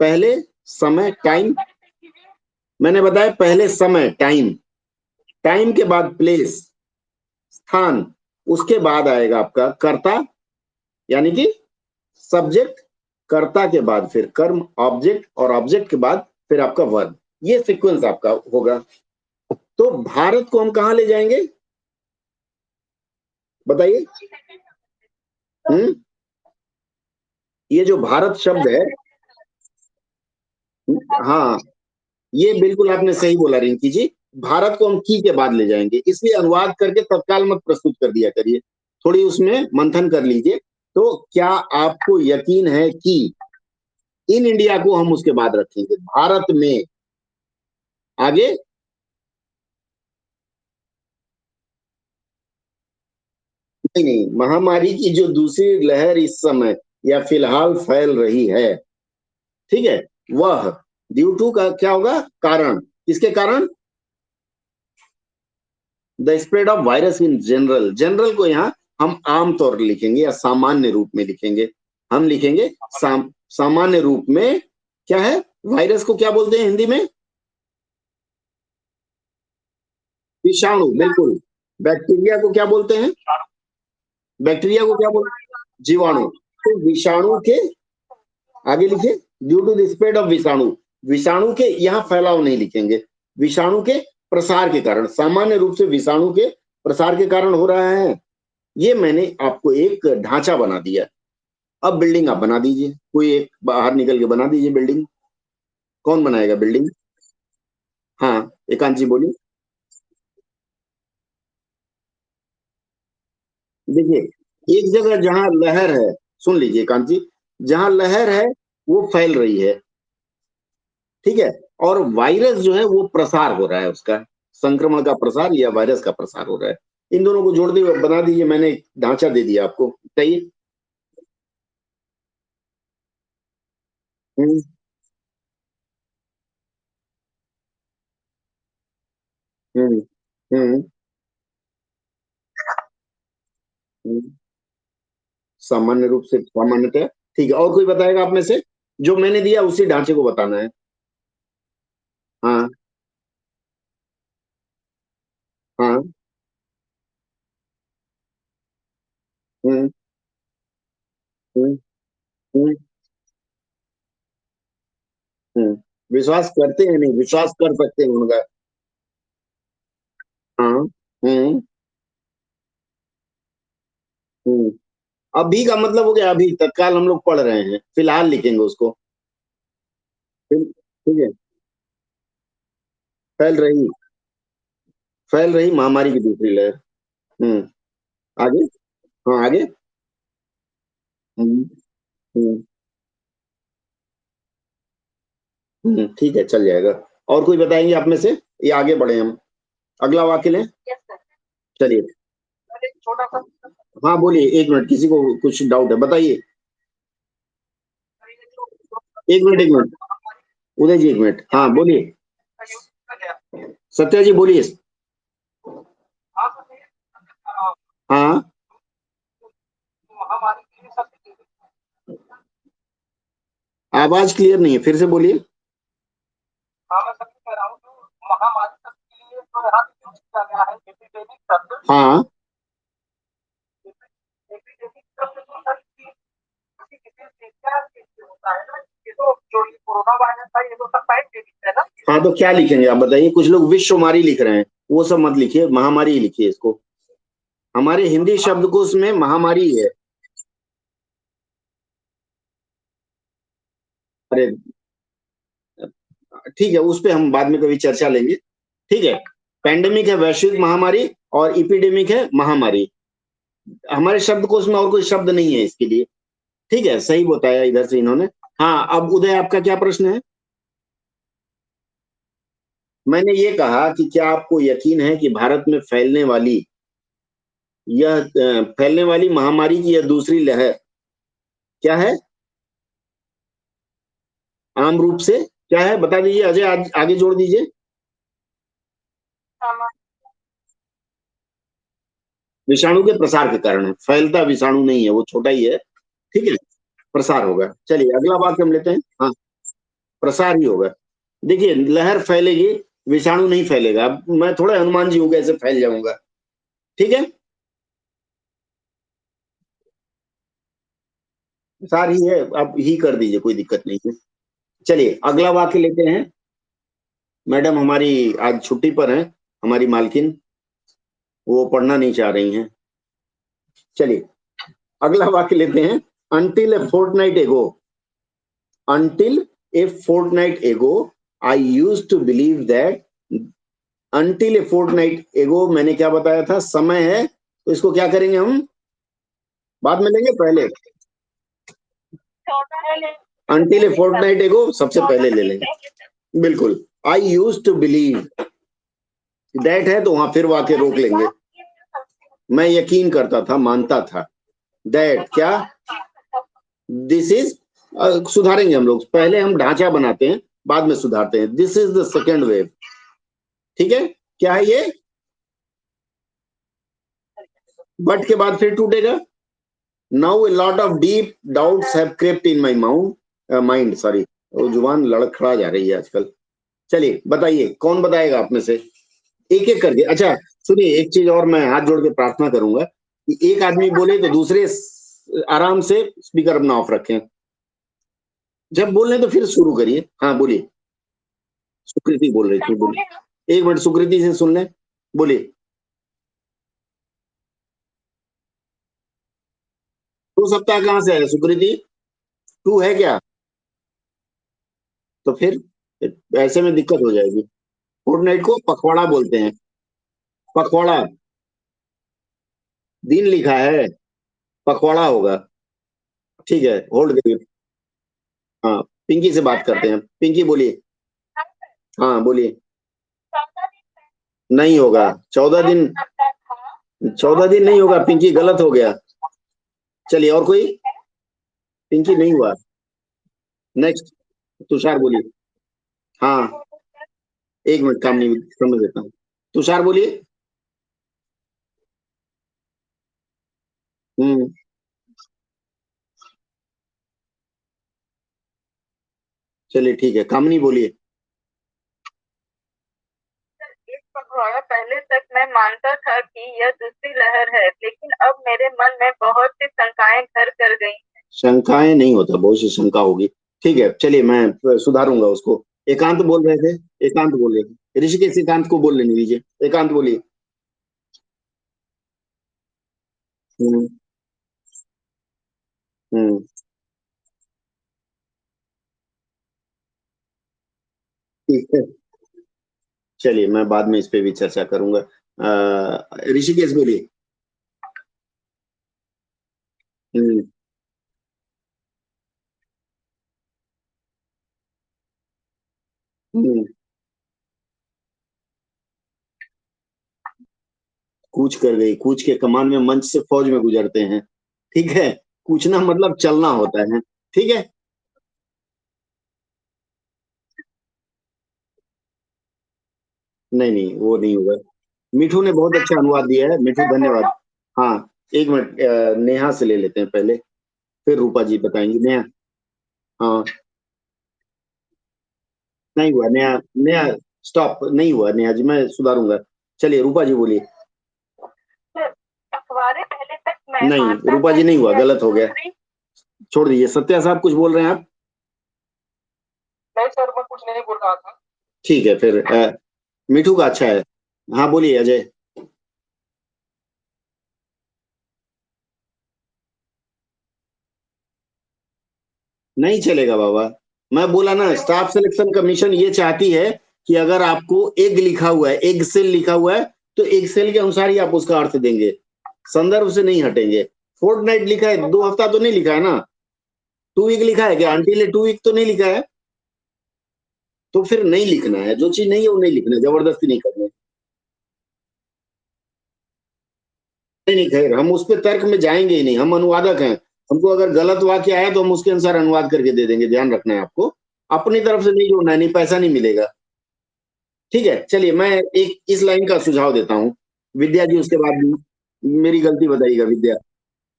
S1: पहले समय, टाइम, मैंने बताया पहले समय, टाइम, टाइम के बाद प्लेस, स्थान, उसके बाद आएगा आपका कर्ता, यानी कि सब्जेक्ट, कर्ता के बाद फिर कर्म, ऑब्जेक्ट, और ऑब्जेक्ट के बाद फिर आपका वर्ब। ये सीक्वेंस आपका होगा। तो भारत को हम कहां ले जाएंगे, बताइए। हम्म, ये जो भारत शब्द है, हाँ, ये बिल्कुल आपने सही बोला रिंकी जी, भारत को हम की के बाद ले जाएंगे, इसलिए अनुवाद करके तत्काल मत प्रस्तुत कर दिया करिए, थोड़ी उसमें मंथन कर लीजिए। तो क्या आपको यकीन है कि, इन इंडिया को हम उसके बाद रखेंगे, भारत में, आगे, नहीं नहीं, महामारी की जो दूसरी लहर इस समय या फिलहाल फैल रही है, ठीक है, वह ड्यू टू का क्या होगा, कारण, किसके कारण, the spread of virus in general, general को यहाँ हम आम तौर पर लिखेंगे या सामान्य रूप में लिखेंगे, हम लिखेंगे सामान्य रूप में, क्या है, वायरस को क्या बोलते हैं हिंदी में? विषाणु, बिल्कुल। बैक्टीरिया को क्या बोलते हैं? बैक्टीरिया को क्या बोलते हैं? जीवाणु। तो विषाणु के आगे लिखे, due to the spread of विषाणु। विषाणु के, यहाँ फैलाव नहीं लिखेंगे, विषाणु के प्रसार के कारण, सामान्य रूप से विषाणु के प्रसार के कारण हो रहा है। ये मैंने आपको एक ढांचा बना दिया। अब बिल्डिंग आप बना दीजिए, कोई एक बाहर निकल के बना दीजिए बिल्डिंग। कौन बनाएगा बिल्डिंग? हाँ, एकांत जी बोलिए। देखिए, एक जगह जहां लहर है, सुन लीजिए एकांत जी, जहां लहर है वो फैल रही है, ठीक है, और वायरस जो है वो प्रसार हो रहा है, उसका संक्रमण का प्रसार या वायरस का प्रसार हो रहा है। इन दोनों को जोड़ दिए, बना दीजिए, मैंने एक ढांचा दे दिया आपको, बताइए। हम्म, हम्म, हम्म, हम्म। सामान्य रूप से, सामान्यतः, ठीक है। और कोई बताएगा आप में से? जो मैंने दिया उसी ढांचे को बताना है। हाँ, हाँ। हम्म, हम्म, हम्म, हम्म। विश्वास करते हैं, नहीं विश्वास कर सकते हैं उनका। हाँ। हम्म, हम्म। अभी का मतलब हो गया, अभी तत्काल हम लोग पढ़ रहे हैं, फिलहाल लिखेंगे उसको। ठीक है। फैल रही, फैल रही महामारी की दूसरी लहर। हम्म। आगे। हाँ, आगे। हम्म, हम्म, ठीक है, चल जाएगा। और कोई बताएंगे आप में से? ये आगे बढ़े हम, अगला वाक्य लें।
S2: Yes sir.
S1: चलिए।
S2: एक छोटा सा
S1: हाँ बोलिए, एक मिनट, किसी को कुछ डाउट है बताइए। एक मिनट, एक मिनट, उदय जी एक मिनट, हाँ बोलिए। सत्या जी बोलिए। हाँ।
S2: महामारी की सबसे
S1: आवाज क्लियर नहीं है, फिर से बोलिए।
S2: हाँ मैं सभी कह रहा हूँ, तो महामारी सबके लिए तो यहाँ यूज किया गया है एपिडेमिक शब्द।
S1: हाँ।
S2: एपिडेमिक शब्द तो सर किसी किसी क्या चीज से होता है ना, ये तो जो ये कोरोना वायरस था ये तो सब पैंडेमिक है ना।
S1: हाँ, तो क्या लिखेंगे आप बताइए? कुछ लोग विश्वमारी लिख रहे हैं, वो सब मत लिखिए, महामारी ही लिखिए इसको। हमारे हिंदी शब्दकोश में महामारी है। अरे, ठीक है, उस पे हम बाद में कभी चर्चा लेंगे। ठीक है। पैंडेमिक है वैश्विक महामारी, और इपिडेमिक है महामारी। हमारे शब्दकोश में और कोई शब्द नहीं है इसके लिए। ठीक है, सही बताया इधर से इन्होंने। हाँ, अब उदय आपका क्या प्रश्न है? मैंने ये कहा कि क्या आपको यकीन है कि भारत में फैलने वाली, फैलने वाली महामारी की यह दूसरी लहर क्या है? आम रूप से क्या है बता दीजिए अजय, आगे जोड़ दीजिए। विषाणु के प्रसार के कारण है, फैलता विषाणु नहीं है, वो छोटा ही है। ठीक है, प्रसार होगा। चलिए अगला वाक्य हम लेते हैं। हाँ, प्रसार ही होगा। देखिए, लहर फैलेगी, विषाणु नहीं फैलेगा। अब मैं थोड़ा हनुमान जी हो गए, ऐसे फैल जाऊंगा। ठीक है, प्रसार ही है, आप ही कर दीजिए, कोई दिक्कत नहीं है। चलिए अगला वाक्य लेते हैं। मैडम हमारी आज छुट्टी पर हैं, हमारी मालकिन, वो पढ़ना नहीं चाह रही हैं। चलिए अगला वाक्य लेते हैं। until a fortnight ago, until a fortnight ago I used to believe that, until a fortnight ago मैंने क्या बताया था? समय है, तो इसको क्या करेंगे हम? बाद में लेंगे, पहले? until a fortnight ago सबसे पहले ले लेंगे, बिल्कुल। I used to believe, that है तो वहां फिर वाक्य रोक लेंगे। मैं यकीन करता था, मानता था। दैट क्या? दिस इज, सुधारेंगे हम लोग, पहले हम ढांचा बनाते हैं, बाद में सुधारते हैं। This is the second wave. ठीक है, क्या है ये? बट के बाद फिर टूटेगा। Now a lot of deep doubts have crept in my mount mind, sorry, वो जुबान लड़खड़ा जा रही है आजकल। चलिए बताइए, कौन बताएगा आप में से, एक एक करके। अच्छा सुनिए, एक चीज और मैं हाथ जोड़ के प्रार्थना करूंगा कि एक आदमी बोले तो दूसरे आराम से स्पीकर अपना ऑफ रखें। जब बोल रहे तो फिर शुरू करिए। हाँ बोलिए। सुकृति बोल रही थी, बोलिए। एक मिनट, सुकृति से सुन लें, बोलिए। 2 सप्ताह कहाँ से है सुकृति? टू है क्या? तो फिर ऐसे में दिक्कत हो जाएगी। फोर्टनाइट को पखवाड़ा बोलते हैं। पखवाड़ा, दिन लिखा है, पखवाड़ा होगा। ठीक है, होल्ड करिए। हाँ, पिंकी से बात करते हैं। पिंकी बोलिए। हाँ बोलिए। नहीं होगा 14 दिन। 14 दिन नहीं होगा पिंकी, गलत हो गया। चलिए और कोई। पिंकी नहीं हुआ। नेक्स्ट। तुषार बोलिए। हाँ, एक मिनट, काम नहीं समझ लेता हूँ। तुषार बोलिए। हम्म। चलिए ठीक है, कामनी बोलिए।
S2: एक पखवाड़ा पहले तक मैं मानता था कि यह दूसरी लहर है, लेकिन अब मेरे मन में बहुत सी शंकाएं घर कर गई।
S1: शंकाएं नहीं होता, बहुत सी शंका होगी। ठीक है चलिए, मैं सुधारूंगा उसको। एकांत बोल रहे थे। एकांत बोल रहे थे, ऋषिकेश एकांत को बोल लेने दीजिए। एकांत बोलिए। हम्म। हम्म। ठीक है, चलिए मैं बाद में इस पे भी चर्चा करूंगा। ऋषिकेश बोलिए। हम्म। हम्म। कूच कर गई, कूच के कमान में मंच से फौज में गुजरते हैं। ठीक है, कूचना मतलब चलना होता है। ठीक है। नहीं नहीं, वो नहीं होगा। मिठू ने बहुत अच्छा अनुवाद दिया है, मिठू धन्यवाद। हाँ, एक मिनट, नेहा से ले लेते हैं पहले, फिर रूपा जी बताएंगी। नेहा। हाँ। नहीं हुआ नेहा। नेहा, स्टॉप, नहीं हुआ नेहा जी, मैं सुधारूंगा। चलिए रूपा जी बोलिए।
S2: अखबारें पहले तक मैं
S1: नहीं,
S2: मानता
S1: रूपा
S2: था
S1: जी नहीं
S2: कि
S1: हुआ,
S2: यह
S1: गलत हो गया।
S2: दूसरी।
S1: छोड़ दीजिए, सत्या साहब कुछ बोल रहे हैं आप?
S2: नहीं सर, मैं कुछ नहीं बोल रहा था।
S1: ठीक है फिर, मिठू का अच्छा है। हाँ बोलिए अजय। नहीं चलेगा बाबा। मैं बोला ना, स्टाफ सिलेक्शन कमीशन ये चाहती है कि अगर आपको एग लिखा हुआ है, एग सेल लिखा हुआ है, तो एग सेल के अनुसार ही आप उसका अर्थ देंगे, संदर्भ से नहीं हटेंगे। फोर्टनाइट लिखा है, 2 हफ्ता तो नहीं लिखा है ना। 2 वीक लिखा है क्या? अंटिल 2 वीक तो नहीं लिखा है। तो फिर नहीं लिखना है, जो चीज नहीं है वो नहीं लिखना है, जबरदस्ती नहीं करना है। नहीं नहीं, खैर हम उस पर तर्क में जाएंगे ही नहीं, हम अनुवादक हैं। हमको अगर गलत वाक्य आया तो हम उसके अनुसार अनुवाद करके दे देंगे, ध्यान रखना है आपको। अपनी तरफ से नहीं जोड़ना है, नहीं पैसा नहीं मिलेगा। ठीक है चलिए, मैं एक इस लाइन का सुझाव देता हूँ। विद्या जी उसके बाद मेरी गलती बताइएगा विद्या।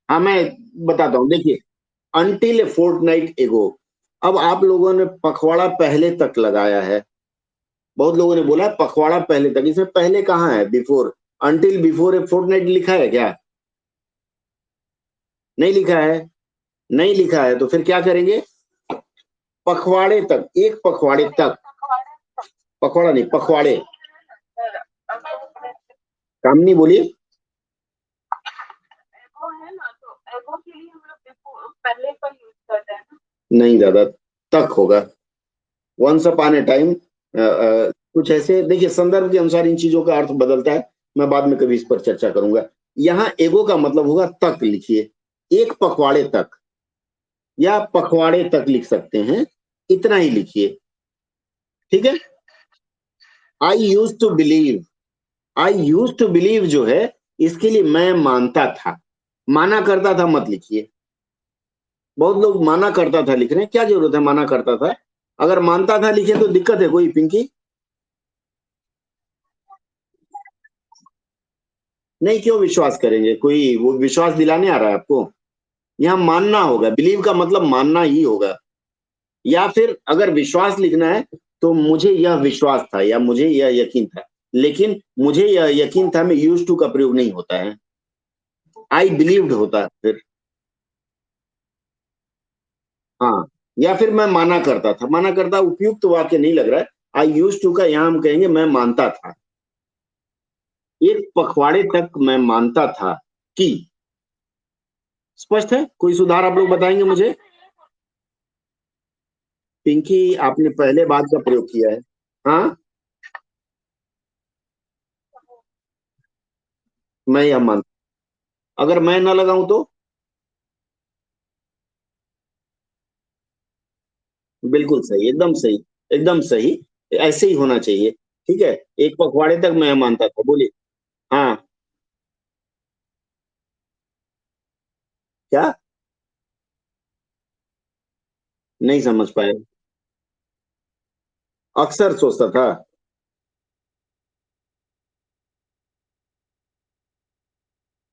S1: हाँ मैं बताता हूँ, देखिए। अनटिल ए फोर्टनाइट एगो, अब आप लोगों ने पखवाड़ा पहले तक लगाया है। बहुत लोगों ने बोला पखवाड़ा पहले तक, इसमें पहले कहाँ है? Before. Until before A Fortnite लिखा है क्या? नहीं लिखा है। नहीं लिखा है तो फिर क्या करेंगे? पखवाड़े तक, एक पखवाड़े तक। पखवाड़ा नहीं, पखवाड़े। कामनी बोलिए।
S2: एगो है ना, तो एगो के लिए हम लोग पहले का यूज करते हैं ना।
S1: नहीं दादा, तक होगा। वंस अपॉन ए टाइम, कुछ ऐसे देखिए, संदर्भ के अनुसार इन चीजों का अर्थ बदलता है। मैं बाद में कभी इस पर चर्चा करूंगा। यहाँ एगो का मतलब होगा तक, लिखिए। एक पखवाड़े तक, या पखवाड़े तक लिख सकते हैं, इतना ही लिखिए। ठीक है। I used to believe, I used to believe जो है, इसके लिए मैं मानता था। माना करता था मत लिखिए। बहुत लोग माना करता था लिख रहे हैं, क्या जरूरत है माना करता था? अगर मानता था लिखे तो दिक्कत है कोई पिंकी? नहीं, क्यों विश्वास करेंगे? कोई वो विश्वास दिलाने आ रहा है आपको? यहाँ मानना होगा, बिलीव का मतलब मानना ही होगा। या फिर अगर विश्वास लिखना है तो मुझे यह विश्वास था या मुझे यह यकीन था, लेकिन मुझे यह यकीन था में यूज टू का प्रयोग नहीं होता है, आई बिलीव्ड होता है फिर। हाँ, या फिर मैं माना करता था, माना करता उपयुक्त तो वाक्य नहीं लग रहा है। आई यूज टू का यहां हम कहेंगे मैं मानता था। एक पखवाड़े तक मैं मानता था कि। स्पष्ट है? कोई सुधार आप लोग बताएंगे मुझे? पिंकी, आपने पहले बात का प्रयोग किया है। हाँ, मैं यह मानता। अगर मैं ना लगाऊं तो? बिल्कुल सही, एकदम सही, एकदम सही। ऐसे ही होना चाहिए। ठीक है, एक पखवाड़े तक मैं मानता था, बोलिए। हाँ। क्या? नहीं समझ पाए। अक्सर सोचता था।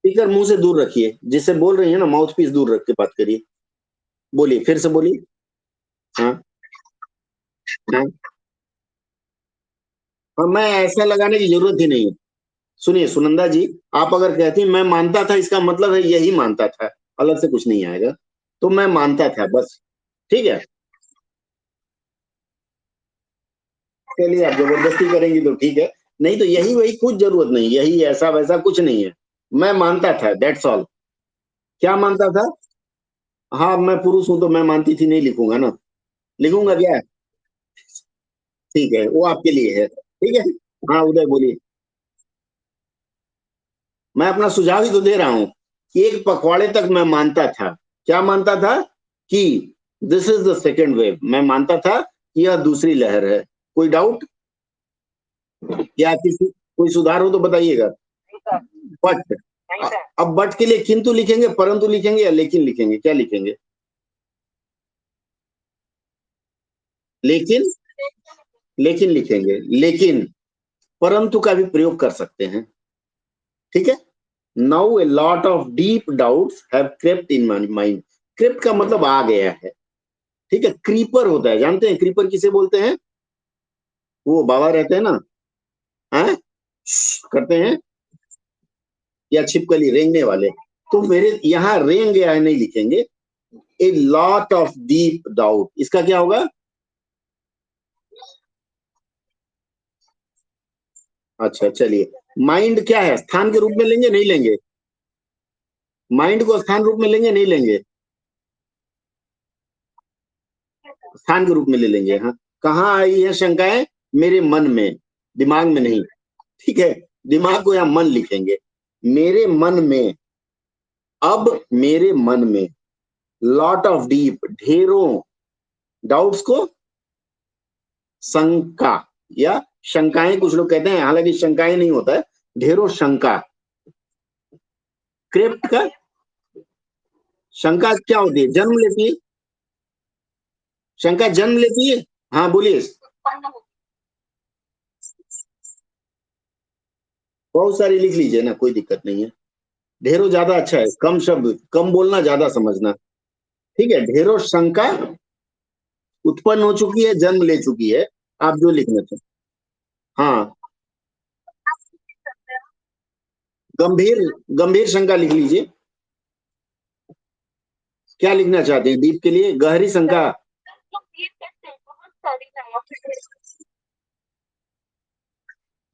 S1: स्पीकर मुंह से दूर रखिए, जिससे बोल रही है ना, माउथ पीस दूर रख के बात करिए। बोलिए, फिर से बोलिए। हाँ। हाँ। और मैं ऐसा लगाने की जरूरत ही नहीं है। सुनिए सुनंदा जी, आप अगर कहती मैं मानता था, इसका मतलब है यही मानता था, अलग से कुछ नहीं आएगा। तो मैं मानता था बस। ठीक है। चलिए, आप जबरदस्ती करेंगी तो ठीक है। नहीं तो यही वही, कुछ जरूरत नहीं, यही ऐसा वैसा कुछ नहीं है। मैं मानता था, दैट्स ऑल। क्या मानता था? हाँ, मैं पुरुष हूं तो मैं मानती थी नहीं लिखूंगा ना। लिखूंगा क्या? ठीक है, वो आपके लिए है, ठीक है। हाँ, उदय बोलिए। मैं अपना सुझाव ही तो दे रहा हूं कि एक पखवाड़े तक मैं मानता था। क्या मानता था? कि this is the second wave. मैं मानता था कि यह दूसरी लहर है। कोई डाउट? या किसी कोई सुधार हो तो बताइएगा। बट, अब बट के लिए किंतु लिखेंगे, परंतु लिखेंगे, या लेकिन लिखेंगे? क्या लिखेंगे? लेकिन, लेकिन लिखेंगे, लेकिन परंतु का भी प्रयोग कर सकते हैं। ठीक है। Now a lot of deep doubts have crept in my mind. Crypt का मतलब आ गया है। ठीक है, क्रीपर होता है, जानते हैं क्रीपर किसे बोलते हैं? वो बाबा रहते हैं ना, हैं, करते हैं, या छिपकली रेंगने वाले। तो मेरे यहाँ रेंग गया है नहीं लिखेंगे। A lot of deep doubt, इसका क्या होगा? अच्छा चलिए। माइंड क्या है, स्थान के रूप में लेंगे नहीं लेंगे? माइंड को स्थान रूप में लेंगे नहीं लेंगे? स्थान के रूप में ले लेंगे, हाँ। कहाँ आई है शंकाएं? मेरे मन में, दिमाग में नहीं। ठीक है, दिमाग को यहाँ मन लिखेंगे। मेरे मन में, अब मेरे मन में लॉट ऑफ डीप, ढेरों, डाउट्स को शंका या शंकाएं कुछ लोग कहते हैं, हालांकि शंकाएं नहीं होता है, ढेरों शंका। क्रिप्ट का शंका क्या होती है? जन्म लेती है। शंका जन्म लेती है। हाँ बोलिए। बहुत सारी लिख लीजिए ना, कोई दिक्कत नहीं है। ढेरों ज्यादा अच्छा है, कम शब्द कम बोलना, ज्यादा समझना। ठीक है, ढेरों शंका उत्पन्न हो चुकी है, जन्म ले चुकी है। आप जो लिखना चाहते। हाँ, गंभीर, गंभीर शंका लिख लीजिए। क्या लिखना चाहते हैं दीप के लिए? गहरी शंका।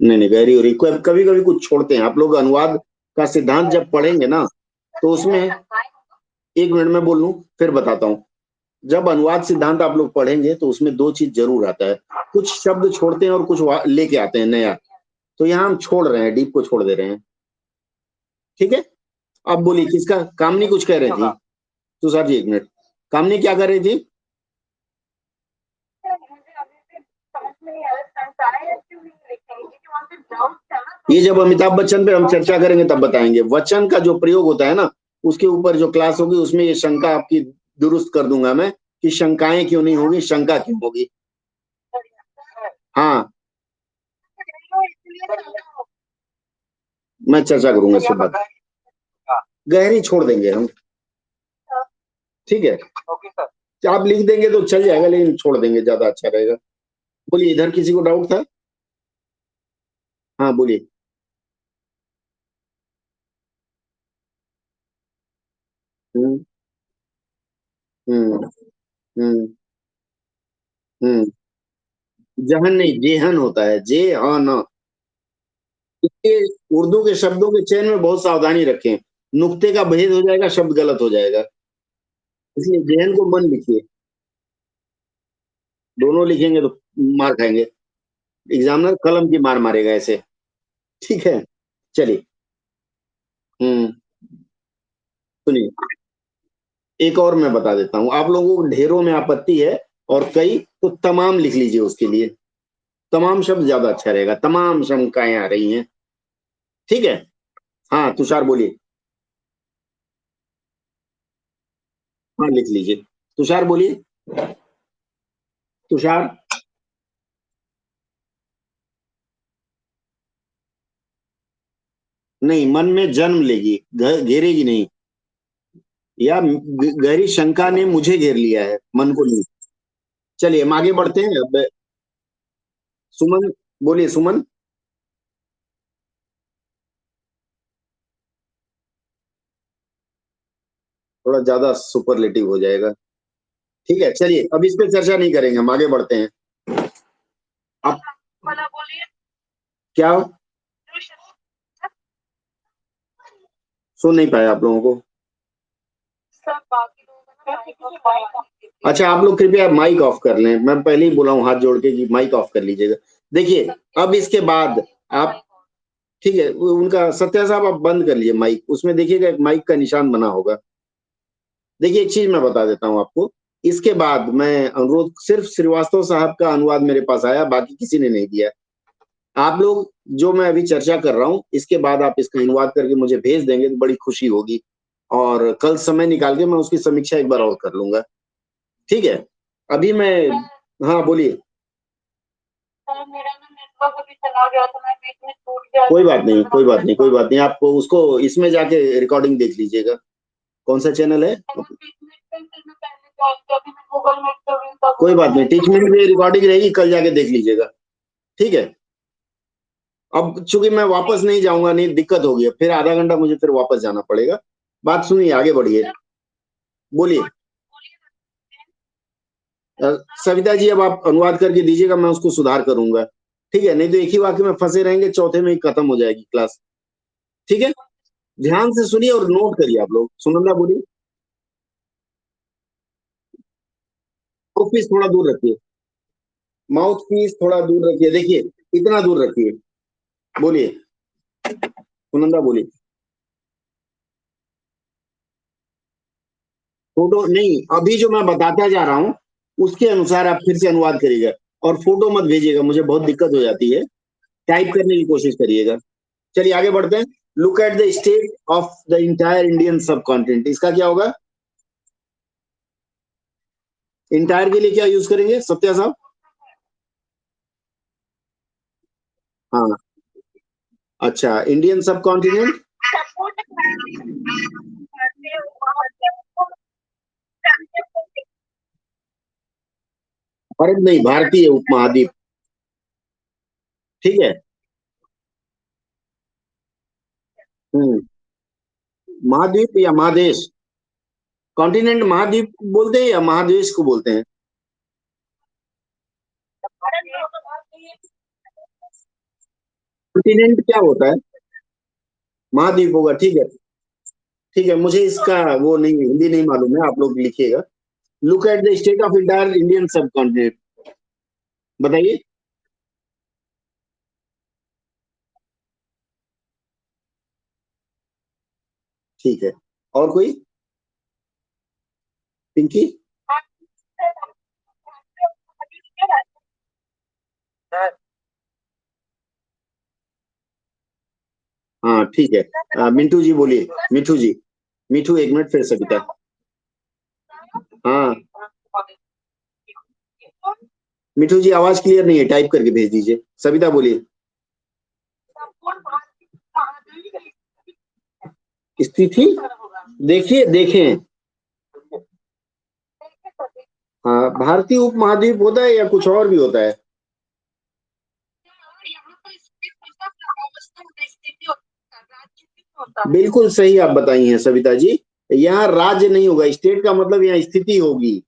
S1: नहीं नहीं, गहरी हो रही, कभी कभी कुछ छोड़ते हैं। आप लोग अनुवाद का सिद्धांत जब पढ़ेंगे ना, तो उसमें, एक मिनट में बोल लूं फिर बताता हूँ। जब अनुवाद सिद्धांत आप लोग पढ़ेंगे तो उसमें दो चीज जरूर आता है। कुछ शब्द छोड़ते हैं और कुछ लेके आते हैं नया। तो यहाँ हम छोड़ रहे हैं, डीप को छोड़ दे रहे हैं। ठीक है। अब बोलिए, किसका? कामनी कुछ कह रही थी। तुषार जी, एक मिनट। कामनी क्या कर रही थी? ये जब अमिताभ बच्चन पे हम चर्चा करेंगे तब बताएंगे। वचन का जो प्रयोग होता है ना, उसके ऊपर जो क्लास होगी उसमें ये शंका आपकी दुरुस्त कर दूंगा मैं, कि शंकाएं क्यों नहीं होगी, शंका क्यों होगी। हाँ, मैं चर्चा करूंगा इस बात। गहरी छोड़ देंगे हम। ठीक है। आप लिख देंगे तो चल जाएगा, लेकिन छोड़ देंगे ज्यादा अच्छा रहेगा। बोलिए, इधर किसी को डाउट था? हाँ बोलिए। हम्म। हम्म। हम्म। हम्म। जहन नहीं, जेहन होता है, जे हाँ न। इसके उर्दू के शब्दों के चयन में बहुत सावधानी रखें, नुक्ते का भेद हो जाएगा, शब्द गलत हो जाएगा। इसलिए जेहन को मन लिखिए। दोनों लिखेंगे तो मार खाएंगे, एग्जामिनर कलम की मार मारेगा ऐसे। ठीक है, चलिए। हम्म। सुनिए, एक और मैं बता देता हूँ, आप लोगों को ढेरों में आपत्ति है और कई, तो तमाम लिख लीजिए उसके लिए। तमाम शब्द ज्यादा अच्छा रहेगा, तमाम शंकाएं आ रही हैं। ठीक है। हाँ तुषार बोलिए। हाँ लिख लीजिए, तुषार बोलिए। तुषार। नहीं, मन में जन्म लेगी, घेरेगी नहीं। या गहरी शंका ने मुझे घेर लिया है, मन को नहीं। चलिए हम आगे बढ़ते हैं अब। सुमन बोलिए, सुमन। थोड़ा ज्यादा सुपरलेटिव हो जाएगा। ठीक है, चलिए अब इस पे चर्चा नहीं करेंगे, हम आगे बढ़ते हैं। अब
S2: वाला बोलिए।
S1: क्या? सुन नहीं पाया आप लोगों को?
S2: सब बाकी लोगों का
S1: अच्छा, आप लोग कृपया माइक ऑफ कर लें, मैं पहले ही बोला हूँ हाथ जोड़ के कि माइक ऑफ कर लीजिएगा। देखिए, अब इसके बाद आप, ठीक है, उनका सत्या साहब आप बंद कर लीजिए माइक, उसमें देखिएगा एक माइक का निशान बना होगा। देखिए, एक चीज मैं बता देता हूँ आपको, इसके बाद मैं अनुरोध, सिर्फ श्रीवास्तव साहब का अनुवाद मेरे पास आया, बाकी किसी ने नहीं दिया। आप लोग, जो मैं अभी चर्चा कर रहा हूँ, इसके बाद आप इसका अनुवाद करके मुझे भेज देंगे तो बड़ी खुशी होगी, और कल समय निकाल के मैं उसकी समीक्षा एक बार और कर लूंगा। ठीक है। अभी मैं, हाँ बोलिए।
S2: सर मेरा ना नेटवर्क अभी चला गया था, मैं बीच में छूट गया
S1: कोई
S2: था,
S1: बात नहीं, कोई बात नहीं, कोई बात नहीं, आपको उसको इसमें जाके रिकॉर्डिंग देख लीजिएगा। कौन सा चैनल है?
S2: गूगल मीट पे
S1: कोई बात नहीं, टीचमेंट में रिकॉर्डिंग रहेगी, कल जाके देख लीजिएगा। ठीक है। अब चूंकि मैं वापस नहीं जाऊंगा, नहीं दिक्कत होगी, फिर आधा घंटा मुझे फिर वापस जाना पड़ेगा। बात सुनिए, आगे बढ़िए, बोलिए। सविता जी, अब आप अनुवाद करके दीजिएगा, मैं उसको सुधार करूंगा। ठीक है, नहीं तो एक ही वाक्य में फंसे रहेंगे, चौथे में ही खत्म हो जाएगी क्लास। ठीक है। ध्यान से सुनिए और नोट करिए आप लोग। सुनंदा बोलिए। माउथ पीस थोड़ा दूर रखिए, माउथ पीस थोड़ा दूर रखिए, देखिए, इतना दूर रखिए। बोलिए, सुनंदा बोलिए। फोटो नहीं, अभी जो मैं बताता जा रहा हूँ उसके अनुसार आप फिर से अनुवाद करिएगा, और फोटो मत भेजिएगा, मुझे बहुत दिक्कत हो जाती है। टाइप करने की कोशिश करिएगा। चलिए आगे बढ़ते हैं। Look at the state of the entire Indian सब कॉन्टिनेंट, इसका क्या होगा? इंटायर के लिए क्या यूज करेंगे सत्या साहब? हाँ। अच्छा, इंडियन सब कॉन्टिनेंट। भारत नहीं, भारतीय उपमहाद्वीप। ठीक है। हम्म। महाद्वीप या महादेश? कॉन्टिनेंट महाद्वीप बोलते हैं या महादेश को बोलते हैं? कॉन्टिनेंट क्या होता है? महाद्वीप होगा, ठीक है। ठीक है, मुझे इसका वो नहीं, हिंदी नहीं मालूम है, आप लोग लिखिएगा। Look at the state of entire Indian सब कॉन्टिनेंट, बताइए। ठीक है, और कोई? पिंकी। हाँ ठीक है। मिंटू जी बोलिए, मिठू जी। मिठू, एक मिनट, फिर सविता। हाँ। मिठू जी, आवाज क्लियर नहीं है, टाइप करके भेज दीजिए। सविता बोलिए। स्थिति, देखिए देखें। भारतीय उपमहाद्वीप होता है या कुछ और भी होता है? बिल्कुल सही आप बताई हैं सविता जी। यहाँ राज्य नहीं होगा, स्टेट का मतलब यहाँ स्थिति होगी।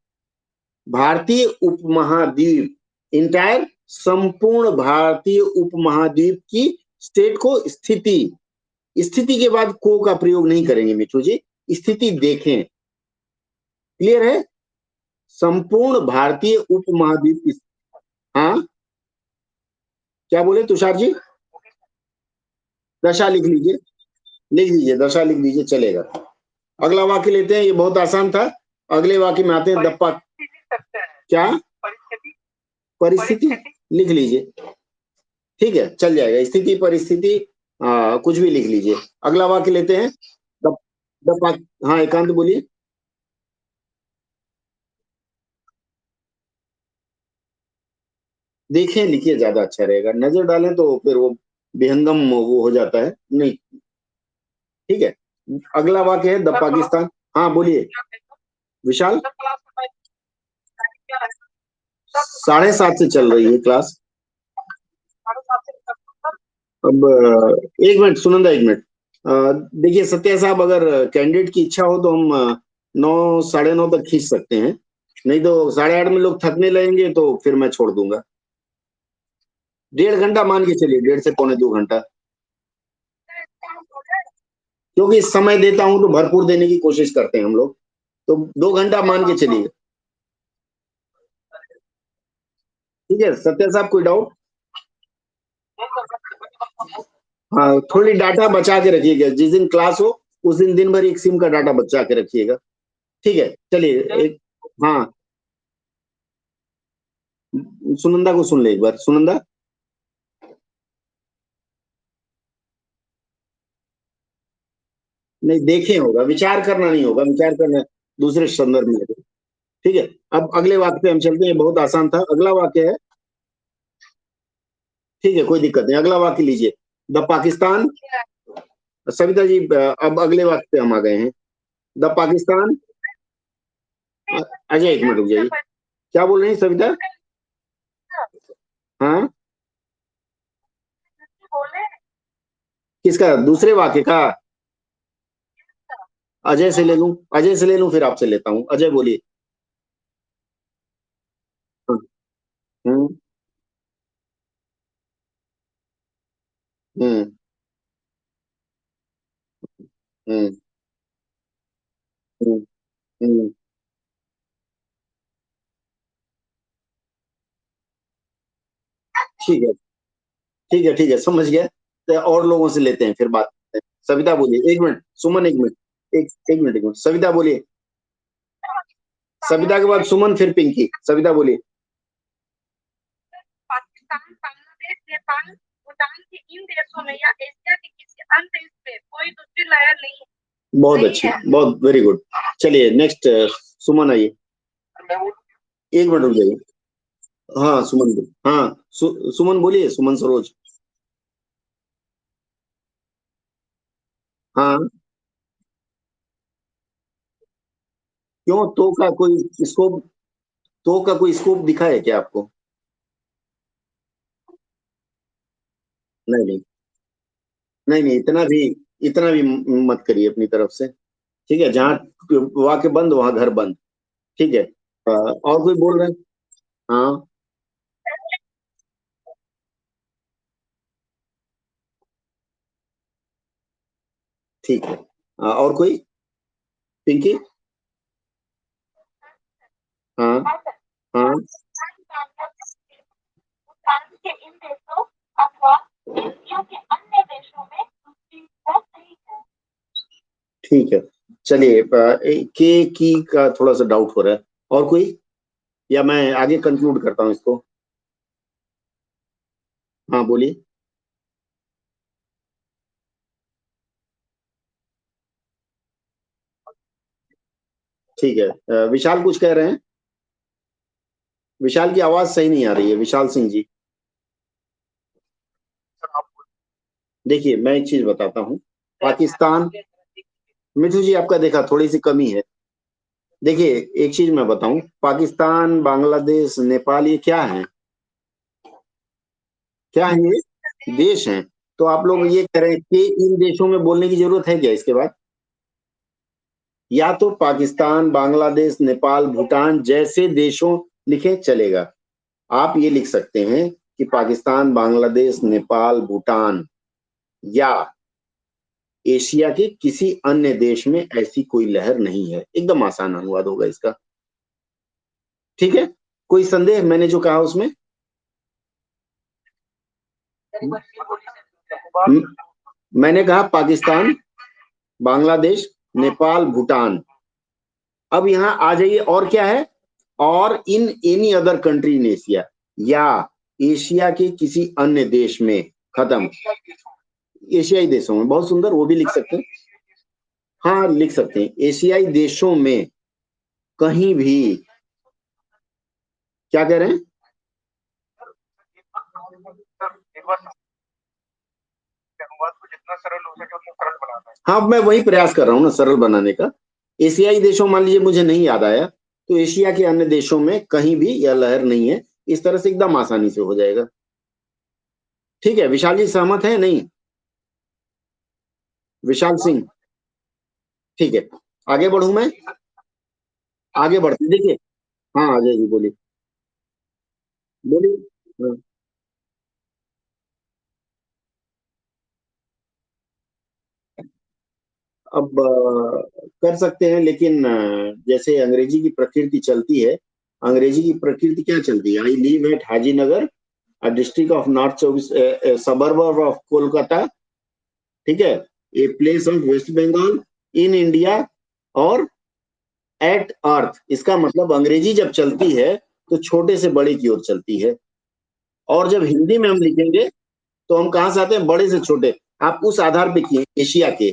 S1: भारतीय उपमहाद्वीप, इंटायर संपूर्ण भारतीय उपमहाद्वीप की स्टेट को स्थिति, स्थिति के बाद को का प्रयोग नहीं करेंगे मिठू जी, स्थिति देखें। क्लियर है? संपूर्ण भारतीय उपमहाद्वीप की। हाँ, क्या बोले तुषार जी? दशा लिख लीजिए, लिख लीजिए, दशा लिख लीजिए, चलेगा। अगला वाक्य लेते हैं, ये बहुत आसान था। अगले वाक्य में आते हैं, दप्पा। क्या? परिस्थिति लिख लीजिए, ठीक है, चल जाएगा। स्थिति, परिस्थिति, कुछ भी लिख लीजिए। अगला वाक्य लेते हैं, दप, दपा। हाँ, एकांत बोलिए। देखें लिखिए, ज्यादा अच्छा रहेगा। नजर डालें तो फिर वो विहंगम वो हो जाता है, नहीं। ठीक है, अगला वाक्य है द पाकिस्तान। हाँ बोलिए विशाल। 7:30 से चल रही है क्लास। अब एक मिनट सुनंदा, एक मिनट। देखिए सत्या साहब, अगर कैंडिडेट की इच्छा हो तो हम 9, 9:30 तक खींच सकते हैं। नहीं तो 8:30 में लोग थकने लगेंगे तो फिर मैं छोड़ दूंगा। 1.5 घंटा मान के चलिए, 1.5 से 2.25 घंटा। क्योंकि समय देता हूं तो भरपूर देने की कोशिश करते हैं हम लोग। तो 2 घंटा मान के चलिए। ठीक है सत्या साहब, कोई डाउट? हाँ, थोड़ी डाटा बचा के रखिएगा, जिस दिन क्लास हो उस दिन दिन भर एक सिम का डाटा बचा के रखिएगा। ठीक है, चलिए एक। हाँ, सुनंदा को सुन ले एक बार, सुनंदा। नहीं, देखे होगा, विचार करना नहीं होगा, विचार करना दूसरे संदर्भ में है। ठीक है, अब अगले वाक्य पे हम चलते हैं, बहुत आसान था। अगला वाक्य है, ठीक है कोई दिक्कत नहीं, अगला वाक्य लीजिए। द पाकिस्तान। सविता जी, अब अगले वाक्य पे हम आ गए हैं। द पाकिस्तान। अजय, एक मिनट रुक जाइए। क्या बोल रही हैं सविता? हाँ, किसका? दूसरे वाक्य का? अजय से ले लूं, अजय से ले लूं, फिर आपसे लेता हूं। अजय बोलिए। हाँ, हम्म, हम्म, हम्म, हम्म, हम्म। ठीक है, ठीक है, ठीक है, समझ गया। तो और लोगों से लेते हैं, फिर बात करते हैं। सविता बोलिए, एक मिनट सुमन, एक मिनट, एक मिनट, एक मिनट, सविता बोलिए। सविता के बाद सुमन, फिर पिंकी। सविता बोलिए। पाकिस्तान, बांग्लादेश, नेपाल, भूटान के इन देशों में या एशिया के किसी अन्य देश में कोई दूसरी लहर नहीं है। बहुत अच्छी, बहुत वेरी गुड। चलिए नेक्स्ट, सुमन आइए। एक मिनट रुक जाइए। हाँ सुमन बोलिए। हाँ, सुमन बोलिए, सुमन सरोज। हाँ, क्यों? तो का कोई स्कोप, तो का कोई स्कोप दिखा है क्या आपको? नहीं नहीं, नहीं नहीं, इतना भी मत करिए अपनी तरफ से। ठीक है, जहाँ वाक्य बंद वहां घर बंद। ठीक है, और कोई बोल रहे हैं? हाँ, ठीक है। और कोई? पिंकी। हाँ, हाँ, के इन देशों अथवा एशिया के अन्य देशों में दूसरी है नहीं है। ठीक है, चलिए के की का थोड़ा सा डाउट हो रहा है। और कोई? या मैं आगे कंक्लूड करता हूँ इसको? हाँ बोलिए। ठीक है, विशाल कुछ कह रहे हैं? विशाल की आवाज सही नहीं आ रही है, विशाल सिंह जी। देखिए मैं एक चीज बताता हूँ। पाकिस्तान, मिठू जी आपका देखा थोड़ी सी कमी है। देखिए एक चीज मैं बताऊं, पाकिस्तान, बांग्लादेश, नेपाल, ये क्या है? क्या है ये? देश हैं। तो आप लोग ये कह रहे हैं कि इन देशों में बोलने की जरूरत है क्या इसके बाद? या तो पाकिस्तान, बांग्लादेश, नेपाल, भूटान जैसे देशों लिखे चलेगा। आप ये लिख सकते हैं कि पाकिस्तान, बांग्लादेश, नेपाल, भूटान या एशिया के किसी अन्य देश में ऐसी कोई लहर नहीं है। एकदम आसान अनुवाद होगा इसका। ठीक है, कोई संदेह मैंने जो कहा उसमें? मैंने कहा पाकिस्तान, बांग्लादेश, नेपाल, भूटान। अब यहां आ जाइए, और क्या है? और in any other country in Asia, या एशिया के किसी अन्य देश में। खत्म। एशियाई देशों में, बहुत सुंदर, वो भी लिख सकते हैं। हाँ लिख सकते हैं, एशियाई देशों में कहीं भी। क्या कह रहे हैं? हाँ मैं वही प्रयास कर रहा हूँ ना, सरल बनाने का। एशियाई देशों, मान लीजिए मुझे नहीं याद आया, तो एशिया के अन्य देशों में कहीं भी यह लहर नहीं है। इस तरह से एकदम आसानी से हो जाएगा। ठीक है, विशाल जी सहमत है नहीं? विशाल सिंह। ठीक है, आगे बढ़ू मैं? आगे बढ़ते देखिए। हाँ अजय जी बोलिए। बोलिए। हाँ, अब कर सकते हैं, लेकिन जैसे अंग्रेजी की प्रकृति चलती है। अंग्रेजी की प्रकृति क्या चलती है? I live at Haji Nagar, district of north चौबीस, सबर्ब ऑफ कोलकाता। ठीक है, a place of West Bengal in India, और एट अर्थ। इसका मतलब अंग्रेजी जब चलती है तो छोटे से बड़े की ओर चलती है। और जब हिंदी में हम लिखेंगे तो हम कहाँ से आते हैं? बड़े से छोटे। आप उस आधार पे किए एशिया के,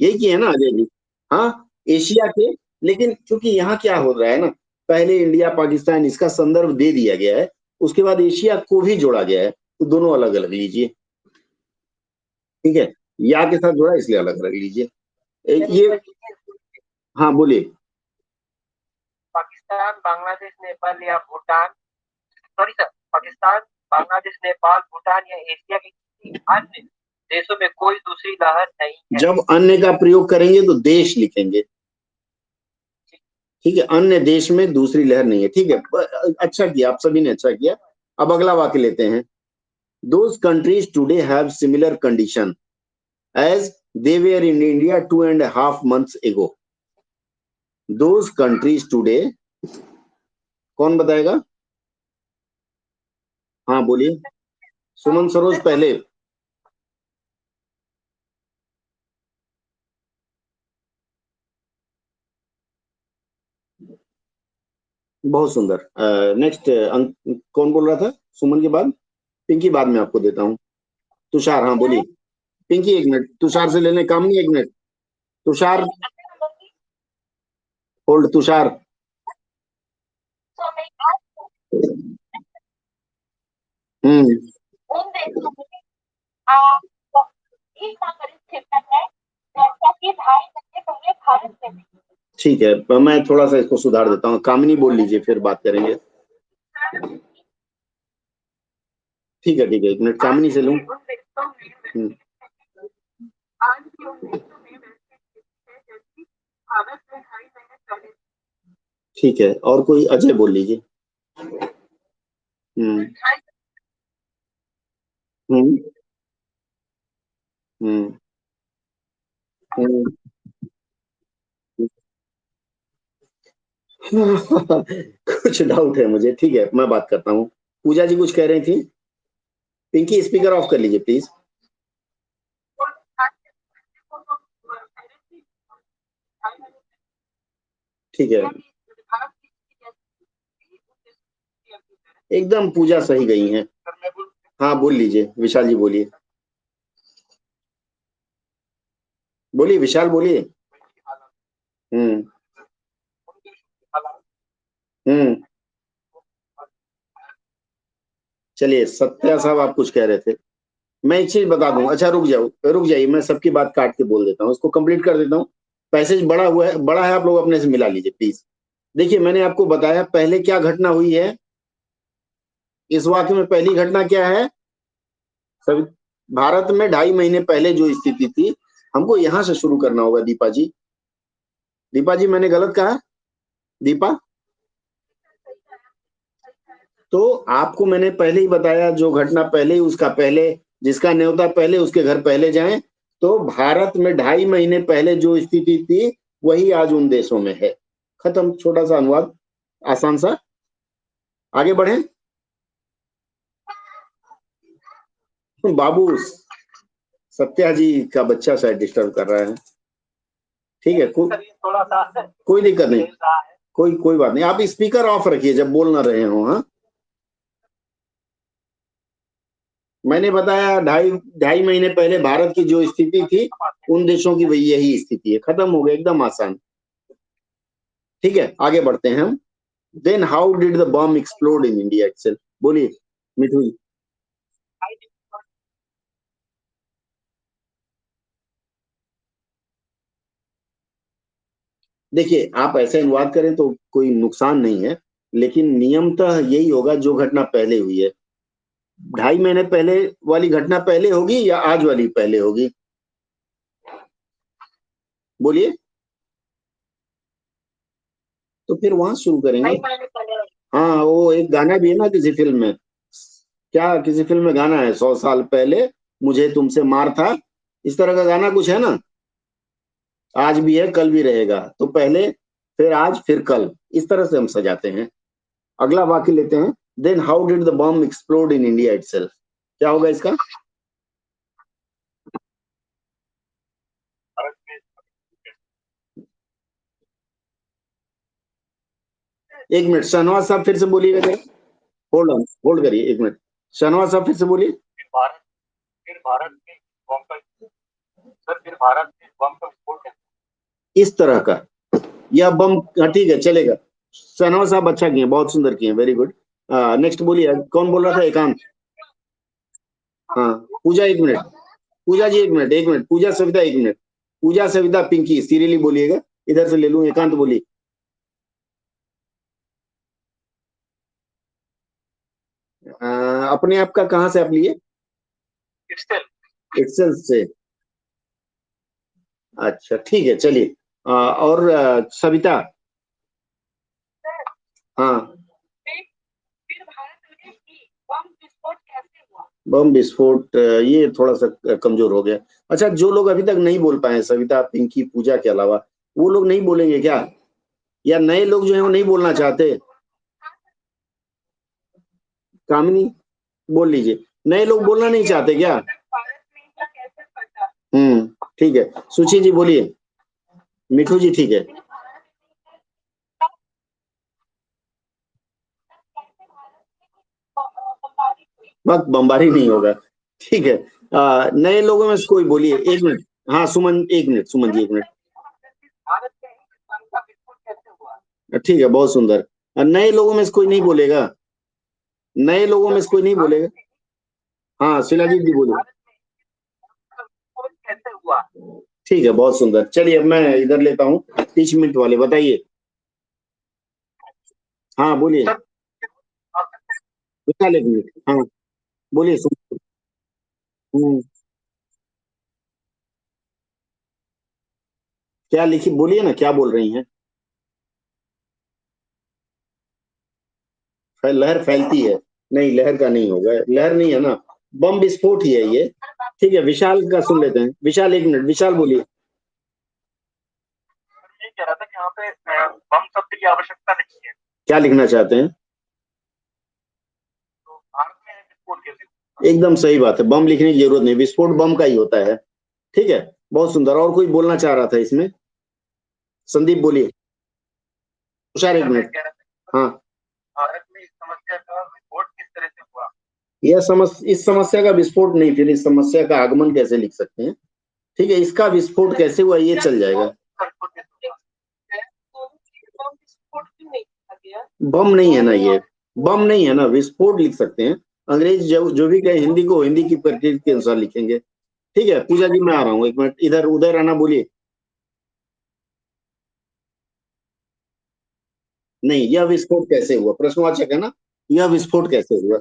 S1: यही किए ना अजय जी? हाँ, एशिया के। लेकिन चूंकि यहाँ क्या हो रहा है ना, पहले इंडिया पाकिस्तान इसका संदर्भ दे दिया गया है, उसके बाद एशिया को भी जोड़ा गया है, तो दोनों अलग अलग लीजिए। ठीक है, या के साथ जोड़ा इसलिए अलग अलग लीजिए। ये। हाँ बोलिए।
S2: पाकिस्तान, बांग्लादेश, नेपाल या भूटान, सॉरी सर, पाकिस्तान, बांग्लादेश, नेपाल, भूटान या एशिया के किसी अन्य देशों में कोई दूसरी लहर नहीं है।
S1: जब अन्य का प्रयोग करेंगे तो देश लिखेंगे। ठीक है, अन्य देश में दूसरी लहर नहीं है। ठीक है, अच्छा किया, आप सभी ने अच्छा किया। अब अगला वाक्य लेते हैं। Those countries today have similar condition as they were in India 2.5 months ago। Those countries today, कौन बताएगा? हाँ बोलिए, सुमन सरोज पहले। बहुत सुंदर। नेक्स्ट कौन बोल रहा था सुमन के बाद? पिंकी बाद में आपको देता हूँ। तुषार, हाँ बोलिए। पिंकी एक मिनट, तुषार से लेने काम नहीं, एक मिनट। तुषार, होल्ड तुषार। हम्म। ठीक है, मैं थोड़ा सा इसको सुधार देता हूँ। कामिनी बोल लीजिए, फिर बात करेंगे। ठीक है, एक मिनट कामिनी से लूँ। हम्म, ठीक है, और कोई? अजय बोल लीजिए। हम्म। हम्म। हम्म। हम्म। कुछ डाउट है मुझे। ठीक है, मैं बात करता हूँ। पूजा जी कुछ कह रही थी। पिंकी स्पीकर ऑफ कर लीजिए प्लीज। ठीक है, एकदम पूजा सही गई हैं। हाँ बोल लीजिए, विशाल जी बोलिए। बोलिए विशाल बोलिए। हम्म। हम्म। चलिए, सत्या साहब आप कुछ कह रहे थे। मैं एक चीज बता दूं, अच्छा रुक जाओ, रुक जाइए, मैं सबकी बात काट के बोल देता हूँ, इसको कंप्लीट कर देता हूँ। पैसेज बड़ा है, आप लोग अपने से मिला लीजिए प्लीज। देखिए मैंने आपको बताया पहले क्या घटना हुई है। इस वाक्य में पहली घटना क्या है? सभी भारत में 2.5 महीने पहले जो स्थिति थी, हमको यहां से शुरू करना होगा दीपा जी। दीपा जी मैंने गलत कहा? दीपा, तो आपको मैंने पहले ही बताया जो घटना पहले उसका पहले, जिसका न्योता पहले उसके घर पहले जाएं। तो भारत में 2.5 महीने पहले जो स्थिति थी वही आज उन देशों में है। खत्म, छोटा सा अनुवाद, आसान सा। आगे बढ़े। बाबू, सत्या जी का बच्चा शायद डिस्टर्ब कर रहा है। ठीक है,
S2: थोड़ा सा
S1: कोई दिक्कत नहीं, कोई बात नहीं। आप स्पीकर ऑफ रखिए जब बोल ना रहे हो। हाँ, मैंने बताया 2.5 महीने पहले भारत की जो स्थिति थी उन देशों की वही यही स्थिति है। खत्म हो गया, एकदम आसान। ठीक है, आगे बढ़ते हैं हम। Then how did the bomb explode in India itself? बोलिए मिठू जी। देखिए आप ऐसे अनुवाद करें तो कोई नुकसान नहीं है, लेकिन नियमतः यही होगा जो घटना पहले हुई है। 2.5 महीने पहले वाली घटना पहले होगी या आज वाली पहले होगी? बोलिए, तो फिर वहां शुरू करेंगे। हाँ, वो एक गाना भी है ना किसी फिल्म में, क्या किसी फिल्म में गाना है, 100 साल पहले मुझे तुमसे मार था, इस तरह का गाना कुछ है ना। आज भी है, कल भी रहेगा, तो पहले फिर आज फिर कल, इस तरह से हम सजाते हैं। अगला वाक्य लेते हैं। Then how did the bomb explode in India itself? क्या होगा इसका? एक मिनट, शहनवाज साहब फिर से बोलिएगा जरा। होल्ड ऑन, होल्ड करिए एक मिनट। शहनवाज साहब फिर से बोलिए। भारत फिर भारत में बॉम्ब का, सर फिर भारत में बम का विस्फोट, इस तरह का यह बम। हाँ, ठीक है, चलेगा। शहनवाज साहब अच्छा किए, बहुत सुंदर किए, वेरी गुड। नेक्स्ट बोलिए, कौन बोल रहा था? एकांत। हाँ, पूजा एक मिनट, पूजा जी एक मिनट, एक मिनट, पूजा सविता एक मिनट, पूजा सविता पिंकी सीरियली बोलिएगा। इधर से ले लूं, एकांत बोलिए। अपने आप का कहाँ से आप लिए? एक्सेल से। अच्छा ठीक है, चलिए। और सविता। हाँ, बम विस्फोट, ये थोड़ा सा कमजोर हो गया। अच्छा, जो लोग अभी तक नहीं बोल पाए, सविता पिंकी पूजा के अलावा, वो लोग नहीं बोलेंगे क्या? या नए लोग जो है वो नहीं बोलना चाहते? कामिनी, बोल लीजिए। नए लोग बोलना नहीं चाहते क्या? ठीक है, सुची जी बोलिए। मिठू जी ठीक है। बस बमबारी नहीं होगा। ठीक है, नए लोगों में से कोई बोलिए, एक मिनट। हाँ सुमन, एक मिनट, सुमन जी एक मिनट। ठीक है, बहुत सुंदर। नए लोगों में से कोई नहीं बोलेगा? नए लोगों में से कोई नहीं बोलेगा? हाँ, शिलाजीत जी बोलिए। ठीक है, बहुत सुंदर। चलिए अब मैं इधर लेता हूँ 30 मिनट वाले, बताइए। हाँ बोलिए, विशाल एक मिनट, हाँ बोलिए हम्म, क्या लिखी, बोलिए ना, क्या बोल रही हैं? लहर फैलती है? नहीं, लहर का नहीं होगा, लहर नहीं है ना, बम विस्फोट ही है ये। ठीक है, विशाल का सुन लेते हैं। विशाल एक मिनट, विशाल बोलिए। ये कह रहा था कि यहाँ पे बम शब्द की आवश्यकता नहीं है। क्या लिखना चाहते हैं? तो भारत में विस्फोट कैसे? एकदम सही बात है, बम लिखने की जरूरत नहीं, विस्फोट बम का ही होता है। ठीक है, बहुत सुंदर। और कोई बोलना चाह रहा था इसमें? संदीप बोलिए। तुषार एक मिनट। हाँ, भारत में इस समस्या का विस्फोट किस तरह से हुआ? इस समस्या का विस्फोट नहीं, फिर इस समस्या का आगमन कैसे लिख सकते हैं? ठीक है, इसका विस्फोट कैसे हुआ ये चल जाएगा। बम नहीं है ना ये, बम नहीं है ना, विस्फोट लिख सकते हैं। अंग्रेज जो भी कहे, हिंदी को हिंदी की प्रकृति के अनुसार लिखेंगे। ठीक है, पूजा जी मैं आ रहा हूँ, एक मिनट, इधर उदय राणा बोलिए। नहीं, यह विस्फोट कैसे हुआ, प्रश्नवाचक है ना, यह विस्फोट कैसे हुआ,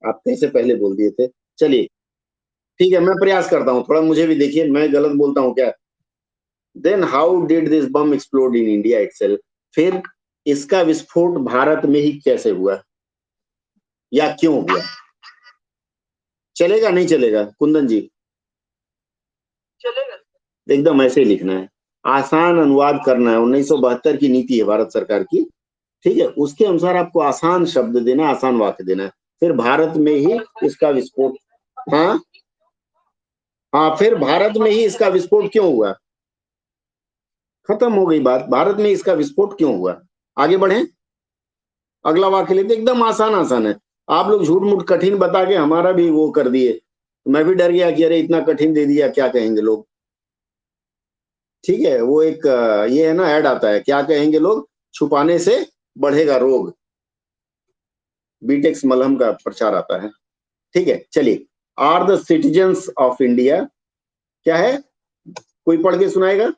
S1: आप कैसे पहले बोल दिए थे। चलिए ठीक है, मैं प्रयास करता हूँ, थोड़ा मुझे भी देखिए मैं गलत बोलता हूँ क्या। Then how did this bomb explode in India itself, फिर इसका विस्फोट भारत में ही कैसे हुआ या क्यों हुआ। चलेगा नहीं चलेगा कुंदन जी,
S2: चलेगा।
S1: एकदम ऐसे ही लिखना है, आसान अनुवाद करना है, 1972 की नीति है भारत सरकार की, ठीक है, उसके अनुसार आपको आसान शब्द देना, आसान वाक्य देना है, फिर भारत में ही इसका विस्फोट। हाँ हाँ, फिर भारत में ही इसका विस्फोट क्यों हुआ, खत्म हो गई बात, भारत में इसका विस्फोट क्यों हुआ। आगे बढ़े, अगला वाक्य लेते, एकदम आसान आसान है, आप लोग झूठ मूठ कठिन बता के हमारा भी वो कर दिए, मैं भी डर गया कि अरे इतना कठिन दे दिया क्या कहेंगे लोग। ठीक है, वो एक ये है ना, ऐड आता है, क्या कहेंगे लोग, छुपाने से बढ़ेगा रोग, बीटेक्स मलहम का प्रचार आता है। ठीक है चलिए, are the citizens of India, क्या है, कोई पढ़ के सुनाएगा।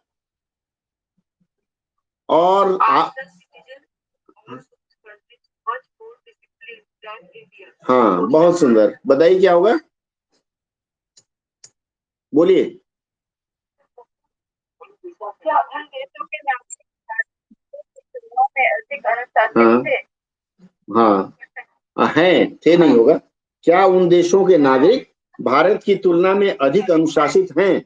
S1: और हाँ बहुत सुंदर, बताइए क्या होगा, बोलिए। हाँ हाँ है, थे नहीं होगा, क्या उन देशों के नागरिक भारत की तुलना में अधिक अनुशासित हैं।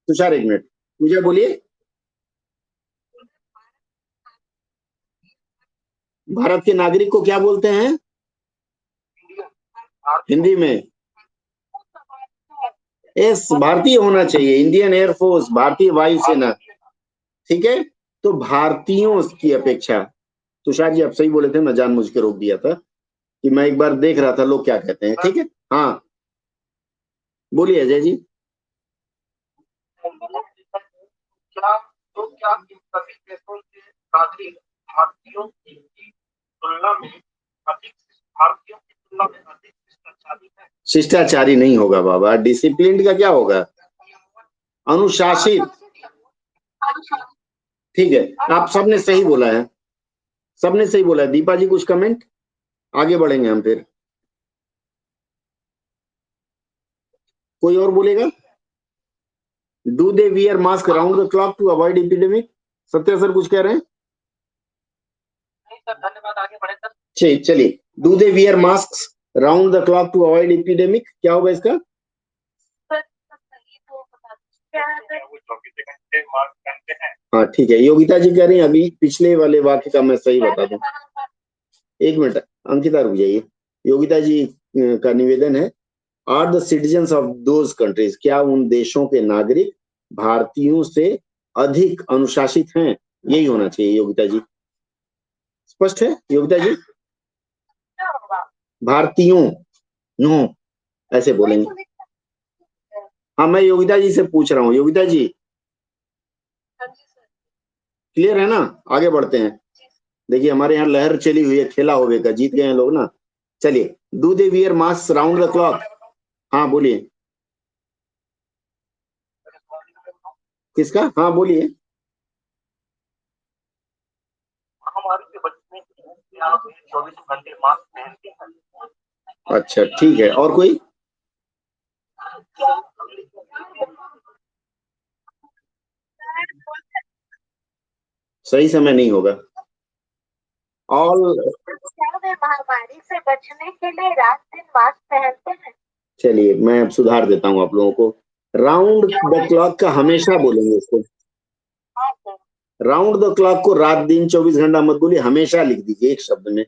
S1: तुषार एक मिनट, मुझे बोलिए, भारत के नागरिक को क्या बोलते हैं हिंदी में। एस भारतीय होना चाहिए, इंडियन एयरफोर्स, भारतीय वायुसेना। ठीक है, तो भारतीयों की अपेक्षा, तुषार जी आप सही बोले थे, मैं जानबूझ के रोक दिया था कि मैं एक बार देख रहा था लोग क्या कहते हैं। ठीक है, हाँ बोलिए अजय जी।
S2: क्या तो क्या इन सभी देशों के नागरिक भारतीयों की तुलना में अधिक भारतीयों की तुलना में अधिक शिष्टाचारी है।
S1: शिष्टाचारी नहीं होगा बाबा, डिसिप्लिन का क्या होगा, अनुशासित। ठीक है, आप सबने सही बोला है, सबने सही बोला है। दीपा जी कुछ कमेंट, आगे बढ़ेंगे हम फिर, कोई और बोलेगा। Do they wear mask round the clock to avoid epidemic, Satya sir कुछ कह रहे हैं।
S2: नहीं सर, धन्यवाद, आगे बढ़े सर।
S1: चलिए, do they wear mask round the clock to avoid epidemic, क्या होगा इसका। हाँ ठीक है, योगिता जी कह रही हैं अभी पिछले वाले वाक्य का मैं सही बता दूं, एक मिनट अंकिता रुक जाइए, योगिता जी का निवेदन है, are the citizens of those countries, क्या उन देशों के नागरिक भारतीयों से अधिक अनुशासित हैं, यही होना चाहिए योगिता जी, स्पष्ट है योगिता जी। भारतीयों, नो ऐसे बोलेंगे। हाँ मैं योगिता जी से पूछ रहा हूँ, योगिता जी क्लियर है ना, आगे बढ़ते हैं। देखिए हमारे यहाँ लहर चली हुई है, खेला होगा, जीत गए हैं लोग ना। चलिए, do they wear mask round the clock, हाँ बोलिए, किसका, हाँ बोलिए।
S2: महामारी से बचने के लिए आप 24 घंटे मास्क पहनते हैं।
S1: अच्छा ठीक है, और कोई, सही समय नहीं होगा, ऑल, क्या वे महामारी से बचने के लिए रात दिन मास्क पहनते हैं। चलिए मैं अब सुधार देता हूँ आप लोगों को, राउंड द क्लॉक का हमेशा बोलेंगे इसको, राउंड द क्लॉक को रात दिन 24 घंटा मत बोलिए, हमेशा लिख दीजिए एक शब्द में,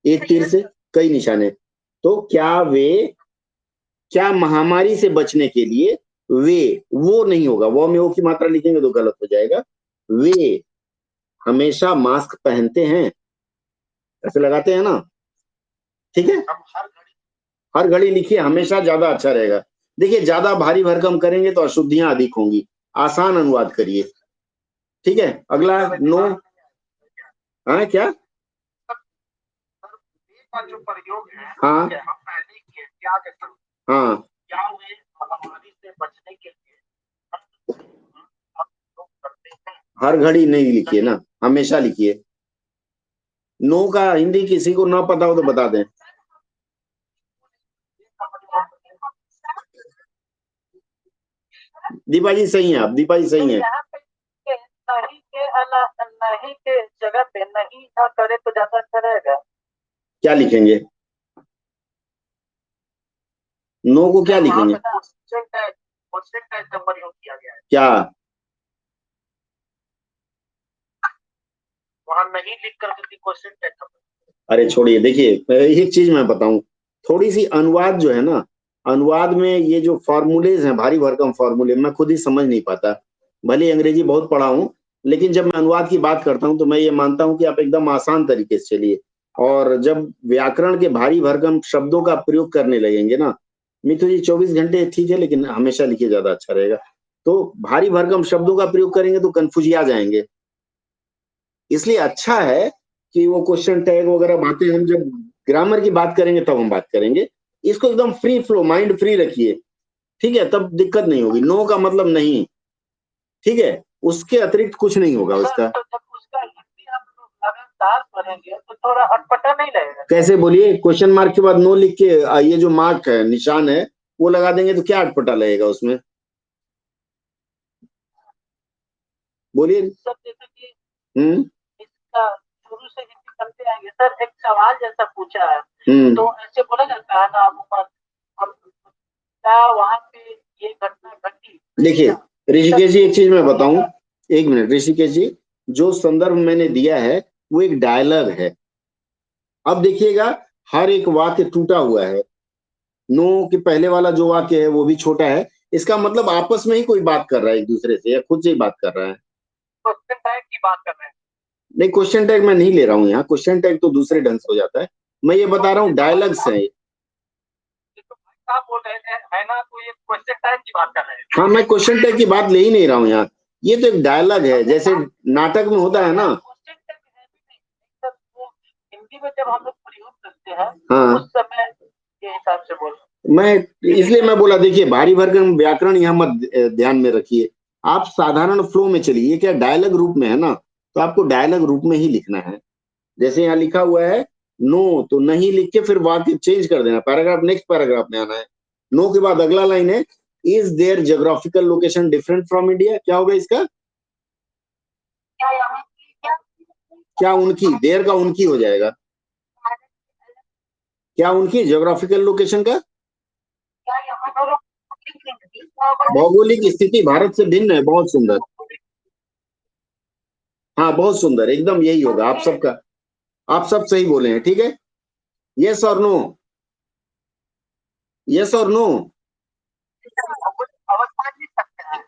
S1: एक तीर से कई निशाने। तो क्या वे, क्या महामारी से बचने के लिए वे, वो नहीं होगा, वो में वो की मात्रा लिखेंगे तो गलत हो जाएगा, वे हमेशा मास्क पहनते हैं, ऐसे लगाते हैं ना। ठीक है, हर घड़ी लिखिए, हमेशा ज्यादा अच्छा रहेगा। देखिए ज्यादा भारी भरकम करेंगे तो अशुद्धियां अधिक होंगी, आसान अनुवाद करिए। ठीक है, अगला नो, हाँ क्या,
S2: का जो प्रयोग है,
S1: हाँ
S2: हम पहले किए, क्या कहते हैं,
S1: हाँ
S2: क्या वे महामारी से बचने के लिए आप लोग करते हैं।
S1: हर घड़ी नहीं लिखिए ना, हमेशा लिखिए। नो का हिंदी किसी को ना पता हो तो बता दें। दीपा जी सही है, आप दीपा जी सही है।
S2: यहाँ पे नहीं के नहीं के जगह पे नहीं ना करे तो ज्यादा अच्छा रहेगा।
S1: क्या लिखेंगे? नो को क्या लिखेंगे?
S2: क्वेश्चन टैग नंबर यूज किया गया है।
S1: क्या?
S2: वहां नहीं लिख कर के क्वेश्चन टैग नंबर।
S1: अरे छोड़िए, देखिए एक चीज मैं बताऊं, थोड़ी सी अनुवाद जो है ना, अनुवाद में ये जो फॉर्मूलेज हैं, भारी भरकम फॉर्मूले, मैं खुद ही समझ नहीं पाता। भले अंग्रेजी बहुत पढ़ा हूं, लेकिन जब मैं अनुवाद की बात करता हूं तो मैं ये मानता हूं कि आप एकदम आसान तरीके से चलिए। और जब व्याकरण के भारी भरकम शब्दों का प्रयोग करने लगेंगे ना, मिथु जी 24 घंटे ठीक है, लेकिन हमेशा लिखिए, ज्यादा अच्छा रहेगा। तो भारी भरकम शब्दों का प्रयोग करेंगे तो कंफ्यूजिया जाएंगे। इसलिए अच्छा है कि वो क्वेश्चन टैग वगैरह बातें हम जब ग्रामर की बात करेंगे तब हम बात करेंगे। इसको एकदम फ्री फ्लो, माइंड फ्री रखिए, ठीक है, तब दिक्कत नहीं होगी। नो का मतलब नहीं, ठीक है, उसके अतिरिक्त कुछ नहीं होगा उसका।
S2: तो जब उसका हिंदी हम लोग लगातार पढ़ेंगे तो थोड़ा अटपटा नहीं लगेगा?
S1: कैसे बोलिए? क्वेश्चन मार्क के बाद नो लिख के ये जो मार्क है, निशान है, वो लगा देंगे तो क्या अटपटा लगेगा उसमें? बोलिए।
S2: सब जैसे कि
S1: हम्म।
S2: इसका शुरू से हिंदी करते आएंगे सर, एक सवाल जैसा पूछा है तो
S1: हम्म।
S2: ऐसे बोला जाता है ना अमूमन, अब क्या वहां पे ये घटना घटी?
S1: देखिए ऋषिकेश जी, एक चीज मैं बताऊं, एक मिनट ऋषिकेश जी, जो संदर्भ मैंने दिया है वो एक डायलॉग है। अब देखिएगा, हर एक वाक्य टूटा हुआ है। नो के पहले वाला जो वाक्य है वो भी छोटा है। इसका मतलब आपस में ही कोई बात कर रहा है एक दूसरे से, या खुद से ही बात कर रहा है।
S2: क्वेश्चन टैग की बात कर रहे हैं।
S1: नहीं, क्वेश्चन टैग मैं नहीं ले रहा हूं यहाँ, क्वेश्चन टैग तो दूसरे ढंग से हो जाता है। मैं ये बता रहा हूँ डायलॉग्स है।
S2: तो भाई साहब बोल रहे हैं है ना, तो ये क्वेश्चन टैग की बात कर रहे हैं।
S1: हाँ, मैं क्वेश्चन टैग की बात ले ही नहीं रहा हूँ यहाँ। ये तो एक डायलॉग है, जैसे नाटक में होता है ना।
S2: क्वेश्चन टैग है भी नहीं सर, वो हिंदी में जब हम लोग प्रयोग करते हैं
S1: हाँ,
S2: उस समय के हिसाब से बोल।
S1: मैं इसलिए मैं बोला, देखिए भारी भरकम व्याकरण यहाँ मत ध्यान में रखिए। आप साधारण फ्लो में चलिए। ये क्या डायलॉग रूप में है ना, तो आपको डायलॉग रूप में ही लिखना है। जैसे यहाँ लिखा हुआ है नो, तो नहीं लिख के फिर वाक्य चेंज कर देना, पैराग्राफ नेक्स्ट पैराग्राफ में आना है। नो के बाद अगला लाइन है, is there geographical location different from India. क्या होगा इसका? क्या उनकी, देयर का उनकी हो जाएगा। क्या उनकी ज्योग्राफिकल लोकेशन का? भौगोलिक स्थिति भारत से भिन्न है। बहुत सुंदर। हाँ बहुत सुंदर, एकदम यही होगा आप सबका। आप सब सही बोले हैं, ठीक है। यस और नो, यस और नो।
S2: अवस्था लिख सकते हैं।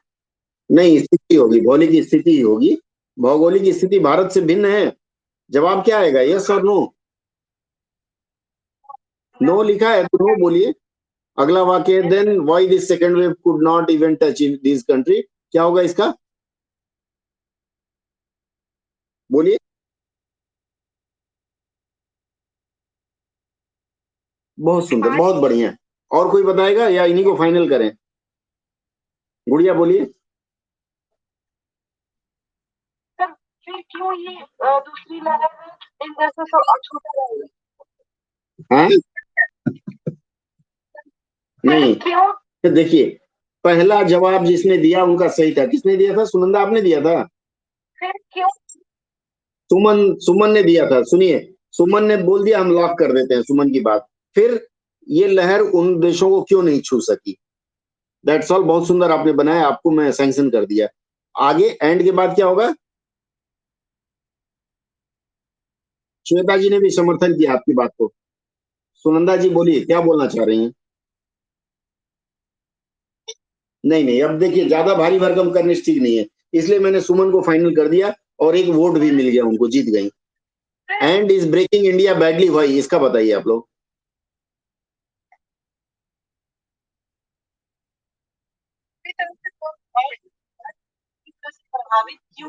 S1: नहीं, स्थिति होगी, भौगोलिक स्थिति होगी। भौगोलिक स्थिति भारत से भिन्न है। जवाब क्या आएगा, यस और नो? नो लिखा है तो नो बोलिए। अगला वाक्य, then why this second wave could not even touch in this country. क्या होगा इसका? बोलिए। बहुत सुंदर, बहुत बढ़िया। और कोई बताएगा या इन्हीं को फाइनल करें? गुड़िया बोलिए।
S2: सर फिर क्यों ये दूसरी लहर है इन जैसे तो अछूता रहेगा?
S1: हाँ,
S2: फिर
S1: नहीं,
S2: क्यों?
S1: तो देखिए, पहला जवाब जिसने दिया उनका सही था। किसने दिया था? सुनंदा आपने दिया था।
S2: फिर क्यों?
S1: सुमन, सुमन ने दिया था। सुनिए, सुमन ने बोल दिया, हम लॉक कर देते हैं सुमन की बात। फिर ये लहर उन देशों को क्यों नहीं छू सकी। That's all. बहुत सुंदर आपने बनाया, आपको मैं सैंक्शन कर दिया। आगे एंड के बाद क्या होगा? श्वेता जी ने भी समर्थन किया आपकी बात को। सुनंदा जी बोलिए, क्या बोलना चाह रही हैं? नहीं नहीं, अब देखिए ज्यादा भारी भरकम करने से ठीक नहीं है, इसलिए मैंने सुमन को फाइनल कर दिया, और एक वोट भी मिल गया उनको, जीत गई। And is breaking India badly भाई, इसका बताइए आप लोग।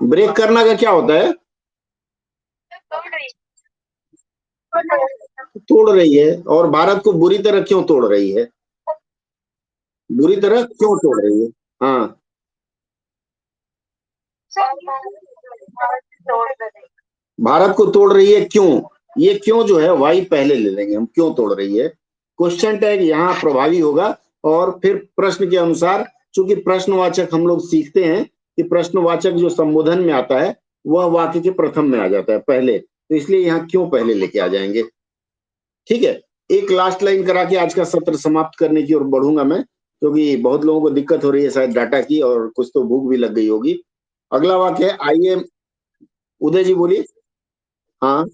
S1: ब्रेक करना का क्या होता है? तोड़ रही है। और भारत को बुरी तरह क्यों तोड़ रही है? बुरी तरह क्यों तोड़ रही है? हाँ, भारत को तोड़ रही है क्यों? ये क्यों जो है वाई पहले ले लेंगे हम, क्यों तोड़ रही है। क्वेश्चन टैग यहाँ प्रभावी होगा और फिर प्रश्न के अनुसार, चूंकि प्रश्नवाचक हम लोग सीखते हैं कि प्रश्नवाचक जो संबोधन में आता है वह वाक्य के प्रथम में आ जाता है पहले, तो इसलिए यहाँ क्यों पहले लेके आ जाएंगे। ठीक है, एक लास्ट लाइन करा के आज का सत्र समाप्त करने की ओर बढ़ूंगा मैं, क्योंकि बहुत लोगों को दिक्कत हो रही है शायद डाटा की, और कुछ तो भूख भी लग गई होगी। अगला वाक्य है आइए, उदय जी बोलिए। हाँ,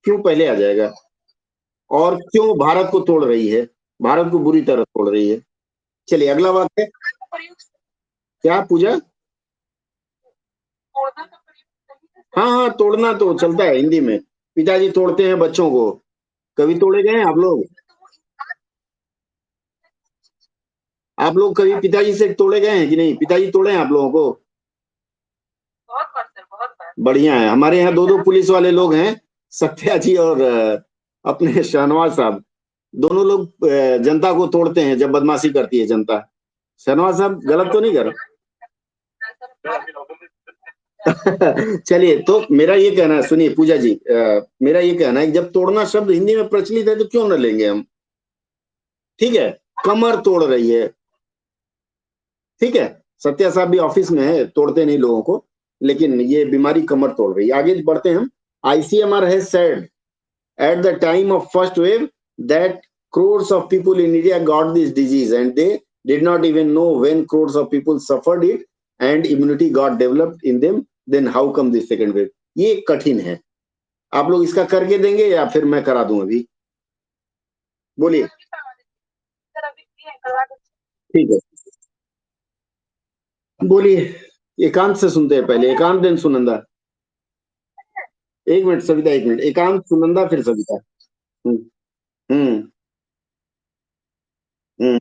S1: क्यों पहले आ जाएगा, और क्यों भारत को तोड़ रही है, भारत को बुरी तरह तोड़ रही है। चलिए अगला वाक्य, क्या पूजा? हाँ हाँ, तोड़ना तो चलता है हिंदी में, पिताजी तोड़ते हैं बच्चों को। कभी तोड़े गए हैं आप लोग? आप लोग कभी पिताजी से तोड़े गए हैं कि नहीं? पिताजी तोड़े हैं आप लोगों को?
S2: बहुत बार सर, बहुत बार।
S1: बढ़िया है, हमारे यहाँ दो दो पुलिस वाले लोग हैं, सत्या जी और अपने शाहनवाज साहब, दोनों लोग जनता को तोड़ते हैं जब बदमाशी करती है जनता। शाहनवाज साहब गलत तो नहीं कर चलिए, तो मेरा ये कहना है, सुनिए पूजा जी, मेरा ये कहना है कि जब तोड़ना शब्द हिंदी में प्रचलित है तो क्यों न लेंगे हम। ठीक है, कमर तोड़ रही है, ठीक है, सत्या साहब भी ऑफिस में है, तोड़ते नहीं लोगों को, लेकिन ये बीमारी कमर तोड़ रही है। आगे बढ़ते हैं हम। आईसीएमआर है said at the time of first wave that crores of people in India got this disease and they did not even know when crores of people suffered it and immunity got developed in them, then how come this second wave। ये कठिन है, आप लोग इसका करके देंगे या फिर मैं करा दूं अभी? बोलिए। ठीक है, बोलिए। एकांत से सुनते हैं पहले, एकांत देन सुनंदा। एक मिनट सविता, एक मिनट, एकांत सुनंदा फिर सविता। हम्म हम्म हम्म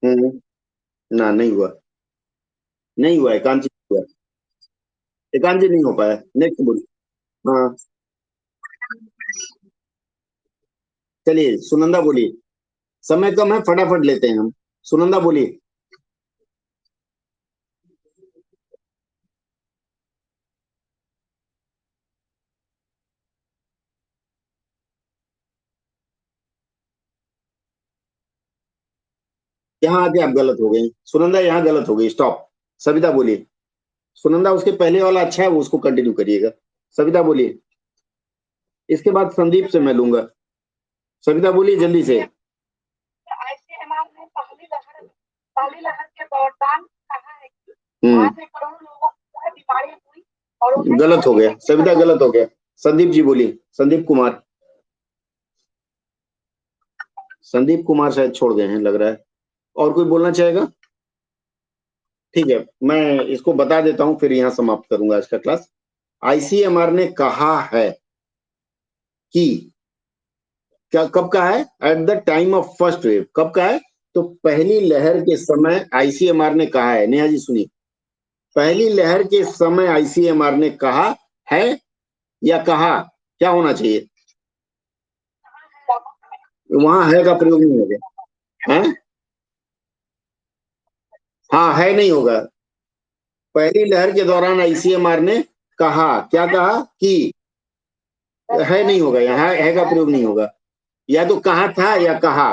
S1: हम्म। ना, नहीं हुआ, नहीं हुआ, एकांत जी नहीं हुआ, एकांत जी नहीं हो पाया। नेक्स्ट बोलिए। हाँ, चलिए सुनंदा बोलिए, समय कम है, फटाफट लेते हैं हम। सुनंदा बोलिए। यहाँ आके आप गलत हो गई सुनंदा, यहाँ गलत हो गई, स्टॉप। सविता बोलिए। सुनंदा उसके पहले वाला अच्छा है, वो उसको कंटिन्यू करिएगा। सविता बोलिए, इसके बाद संदीप से मैं लूंगा। सविता बोलिए जल्दी से।
S2: आईसीएमआर ने पहली लहर के दौरान कहा है कि
S1: हम्म,
S2: 5 करोड़ लोगों को बीमारी हुई और
S1: गलत हो गया सविता, गलत हो गया। संदीप जी बोलिए, संदीप कुमार। संदीप कुमार शायद छोड़ गए हैं लग रहा है, और कोई बोलना चाहेगा? ठीक है, मैं इसको बता देता हूं, फिर यहाँ समाप्त करूंगा आज का क्लास। आईसीएमआर ने कहा है कि, क्या कब का है? At the time of first wave, कब का है? तो पहली लहर के समय आईसीएमआर ने कहा है। नेहा जी सुनिए, पहली लहर के समय आईसीएमआर ने कहा है या कहा, क्या होना चाहिए? वहां है का प्रयोग नहीं होगा, है? हाँ, है नहीं होगा। पहली लहर के दौरान आईसीएमआर ने कहा, क्या कहा कि, है नहीं होगा, यहाँ है का प्रयोग नहीं होगा, या तो कहा था या कहा।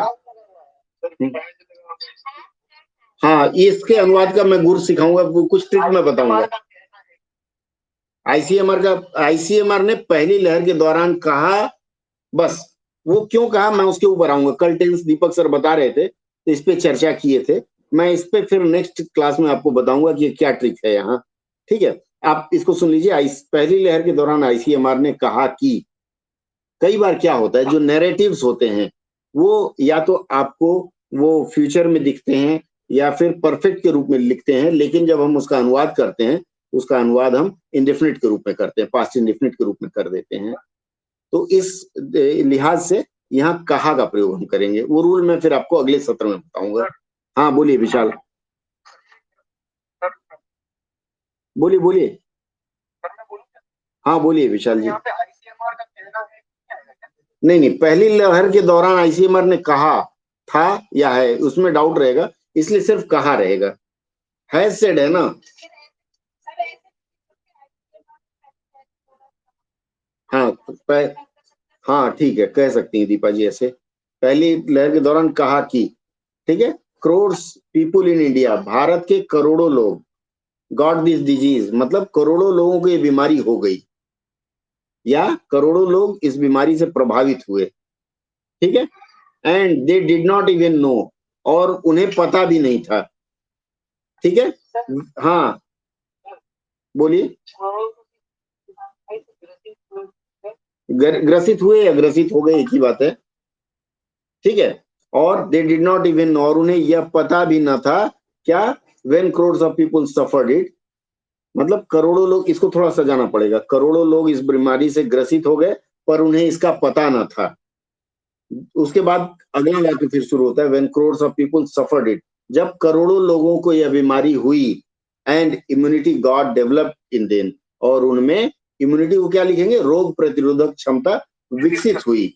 S1: हाँ, इसके अनुवाद का मैं गुर सिखाऊंगा, कुछ ट्रिक मैं बताऊंगा। आईसीएमआर ने पहली लहर के दौरान कहा, बस। वो क्यों कहा मैं उसके ऊपर आऊंगा, कल टेंस दीपक सर बता रहे थे तो इस पे चर्चा किए थे, मैं इस पे फिर नेक्स्ट क्लास में आपको बताऊंगा कि क्या ट्रिक है यहाँ। ठीक है, आप इसको सुन लीजिए। पहली लहर के दौरान आईसीएमआर ने कहा कि, कई बार क्या होता है, जो नैरेटिव्स होते हैं वो या तो आपको वो फ्यूचर में दिखते हैं या फिर परफेक्ट के रूप में लिखते हैं, लेकिन जब हम उसका अनुवाद करते हैं, उसका अनुवाद हम इंडेफिनिट के रूप में करते हैं, पास्ट इंडेफिनिट के रूप में कर देते हैं। तो इस लिहाज से यहाँ कहा का प्रयोग हम करेंगे, वो रूल मैं फिर आपको अगले सत्र में बताऊंगा। हाँ बोलिए विशाल, बोलिए बोलिए। हाँ बोलिए विशाल जी।
S2: आईसीएमआर का कहना है,
S1: नहीं नहीं, पहली लहर के दौरान आईसीएमआर ने कहा था या है, उसमें डाउट रहेगा, इसलिए सिर्फ कहा रहेगा। हैज सेड है ना। हाँ हाँ ठीक है, कह सकती हैं दीपा जी ऐसे। पहली लहर के दौरान कहा कि, ठीक है, crores people in India, Bharat के करोड़ों लोग, गॉट दिस डिजीज, मतलब करोड़ों लोगों को ये बीमारी हो गई, या करोड़ों लोग इस बीमारी से प्रभावित हुए, ठीक है। And they did not even know, और उन्हें पता भी नहीं था, ठीक है। हाँ बोलिए। ग्रसित हुए या ग्रसित हो गए एक ही बात है, ठीक है। और दे डिड नॉट इवन, और उन्हें यह पता भी न था, क्या, when crores of people suffered it, मतलब करोड़ों लोग, इसको थोड़ा सजाना पड़ेगा, करोड़ों लोग इस बीमारी से ग्रसित हो गए पर उन्हें इसका पता न था। उसके बाद अगला वाक्य फिर शुरू होता है, when crores of people suffered it, जब करोड़ों लोगों को यह बीमारी हुई, and immunity got develop in them, और उनमें इम्यूनिटी को क्या लिखेंगे, रोग प्रतिरोधक क्षमता विकसित हुई।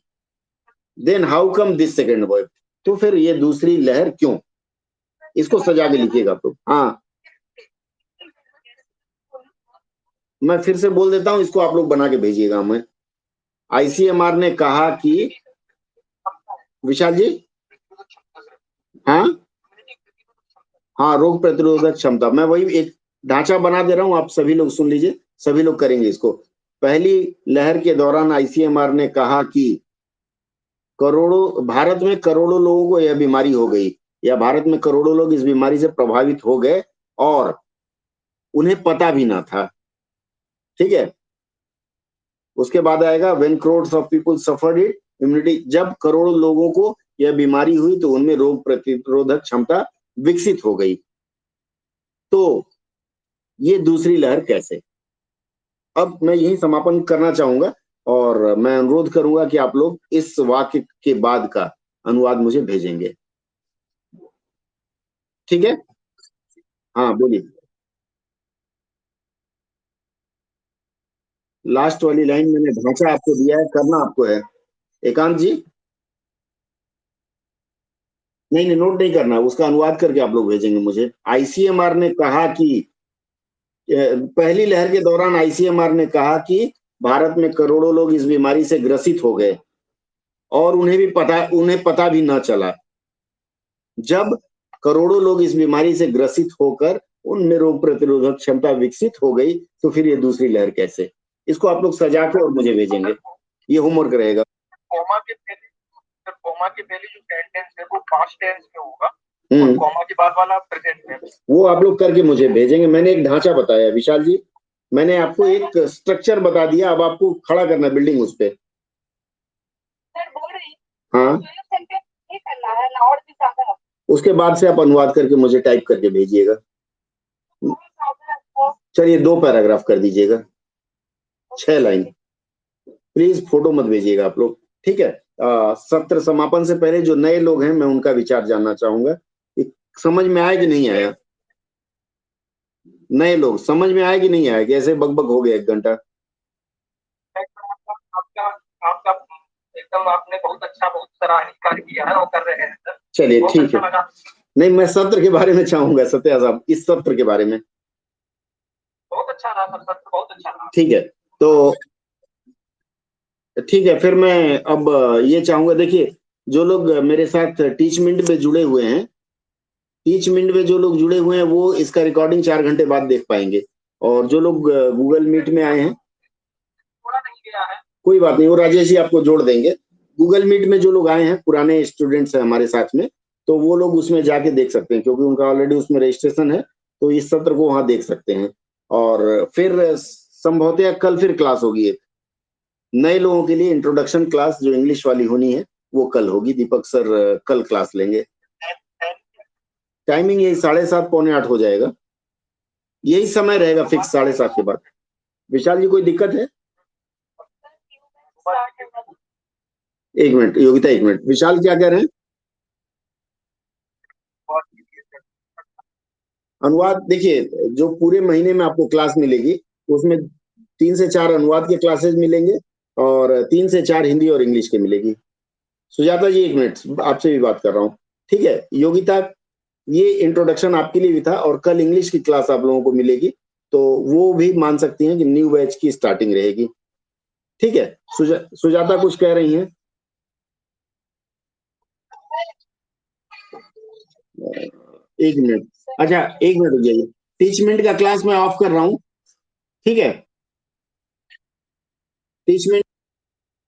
S1: Then how come this second word, तो फिर ये दूसरी लहर क्यों, इसको सजा के लिखिएगा आप लोग। हाँ मैं फिर से बोल देता हूं, इसको आप लोग बना के भेजिएगा हमें। आईसीएमआर ने कहा कि, विशाल जी, हाँ हाँ, रोग प्रतिरोधक क्षमता, मैं वही एक ढांचा बना दे रहा हूं, आप सभी लोग सुन लीजिए, सभी लोग करेंगे इसको। पहली लहर के दौरान आईसीएमआर ने कहा कि करोड़ों, भारत में करोड़ों लोगों को यह बीमारी हो गई, या भारत में करोड़ों लोग इस बीमारी से प्रभावित हो गए और उन्हें पता भी ना था, ठीक है। उसके बाद आएगा when crores of people suffered it immunity, जब करोड़ों लोगों को यह बीमारी हुई तो उनमें रोग प्रतिरोधक क्षमता विकसित हो गई। तो ये दूसरी लहर कैसे, अब मैं यही समापन करना चाहूंगा, और मैं अनुरोध करूंगा कि आप लोग इस वाक्य के बाद का अनुवाद मुझे भेजेंगे, ठीक है। हाँ बोलिए। लास्ट वाली लाइन मैंने ढांचा आपको दिया है, करना आपको है। एकांत जी, नहीं नहीं, नोट नहीं करना, उसका अनुवाद करके आप लोग भेजेंगे मुझे। आईसीएमआर ने कहा कि, पहली लहर के दौरान आईसीएमआर ने कहा कि भारत में करोड़ों लोग इस बीमारी से ग्रसित हो गए और उन्हें पता भी न चला। जब करोड़ों लोग इस बीमारी से ग्रसित होकर उनमें रोग प्रतिरोधक क्षमता विकसित हो गई, तो फिर ये दूसरी लहर कैसे, इसको आप लोग सजा के और मुझे भेजेंगे, ये होमवर्क रहेगा।
S2: कोमा के पहले, कोमा के पहले जो सेंटेंस है वो पास्ट टेंस में होगा, और कोमा के बाद वाला प्रेजेंट में।
S1: वो आप लोग करके मुझे भेजेंगे। मैंने एक ढांचा बताया विशाल जी, मैंने आपको एक स्ट्रक्चर बता दिया, अब आपको खड़ा करना बिल्डिंग उस पे। हाँ उसके बाद से आप अनुवाद करके मुझे टाइप करके भेजिएगा। चलिए 2 पैराग्राफ कर दीजिएगा, 6 लाइन, प्लीज फोटो मत भेजिएगा आप लोग, ठीक है। सत्र समापन से पहले जो नए लोग हैं मैं उनका विचार जानना चाहूंगा, समझ में आया कि नहीं आया, नए लोग समझ में आया कि नहीं आया, कि ऐसे बकबक हो गया 1 घंटा।
S2: आपका आपका एकदम, आपने बहुत अच्छा, बहुत सराहनीय कार्य किया है और कर रहे हैं सर।
S1: चलिए ठीक
S2: अच्छा
S1: है, नहीं मैं सत्र के बारे में चाहूंगा सत्या साहब, इस सत्र के बारे में।
S2: बहुत अच्छा रहा सर, सत्र बहुत अच्छा रहा।
S1: ठीक है, तो ठीक है, फिर मैं अब ये चाहूंगा, देखिए जो लोग मेरे साथ टीच मिनट में जुड़े हुए हैं, टीच मिनट में जो लोग जुड़े हुए हैं वो इसका रिकॉर्डिंग 4 घंटे बाद देख पाएंगे, और जो लोग गूगल मीट में आए हैं,
S2: थोड़ा नहीं गया है,
S1: कोई बात नहीं, वो राजेश जी आपको जोड़ देंगे। गूगल मीट में जो लोग आए हैं, पुराने स्टूडेंट्स हैं हमारे साथ में, तो वो लोग उसमें जाके देख सकते हैं, क्योंकि उनका ऑलरेडी उसमें रजिस्ट्रेशन है, तो इस सत्र को वहां देख सकते हैं। और फिर संभवतः कल फिर क्लास होगी एक, नए लोगों के लिए इंट्रोडक्शन क्लास जो इंग्लिश वाली होनी है, वो कल होगी, दीपक सर कल क्लास लेंगे। टाइमिंग यही 7:30 7:45 हो जाएगा, यही समय रहेगा फिक्स 7:30 के बाद। विशाल जी कोई दिक्कत है? 1 मिनट योगिता, 1 मिनट, विशाल क्या कह रहे हैं? अनुवाद देखिए, जो पूरे महीने में आपको क्लास मिलेगी उसमें 3 से 4 अनुवाद के क्लासेस मिलेंगे, और 3 से 4 हिंदी और इंग्लिश के मिलेगी। सुजाता जी 1 मिनट, आपसे भी बात कर रहा हूँ। ठीक है योगिता, ये इंट्रोडक्शन आपके लिए भी था, और कल इंग्लिश की क्लास आप लोगों को मिलेगी, तो वो भी मान सकती हैं कि न्यू बैच की स्टार्टिंग रहेगी। ठीक है, सुजाता कुछ कह रही हैं? एक मिनट, अच्छा एक मिनट रुक जाइए, टीचमेंट का क्लास मैं ऑफ कर रहा हूँ। ठीक है, टीचमेंट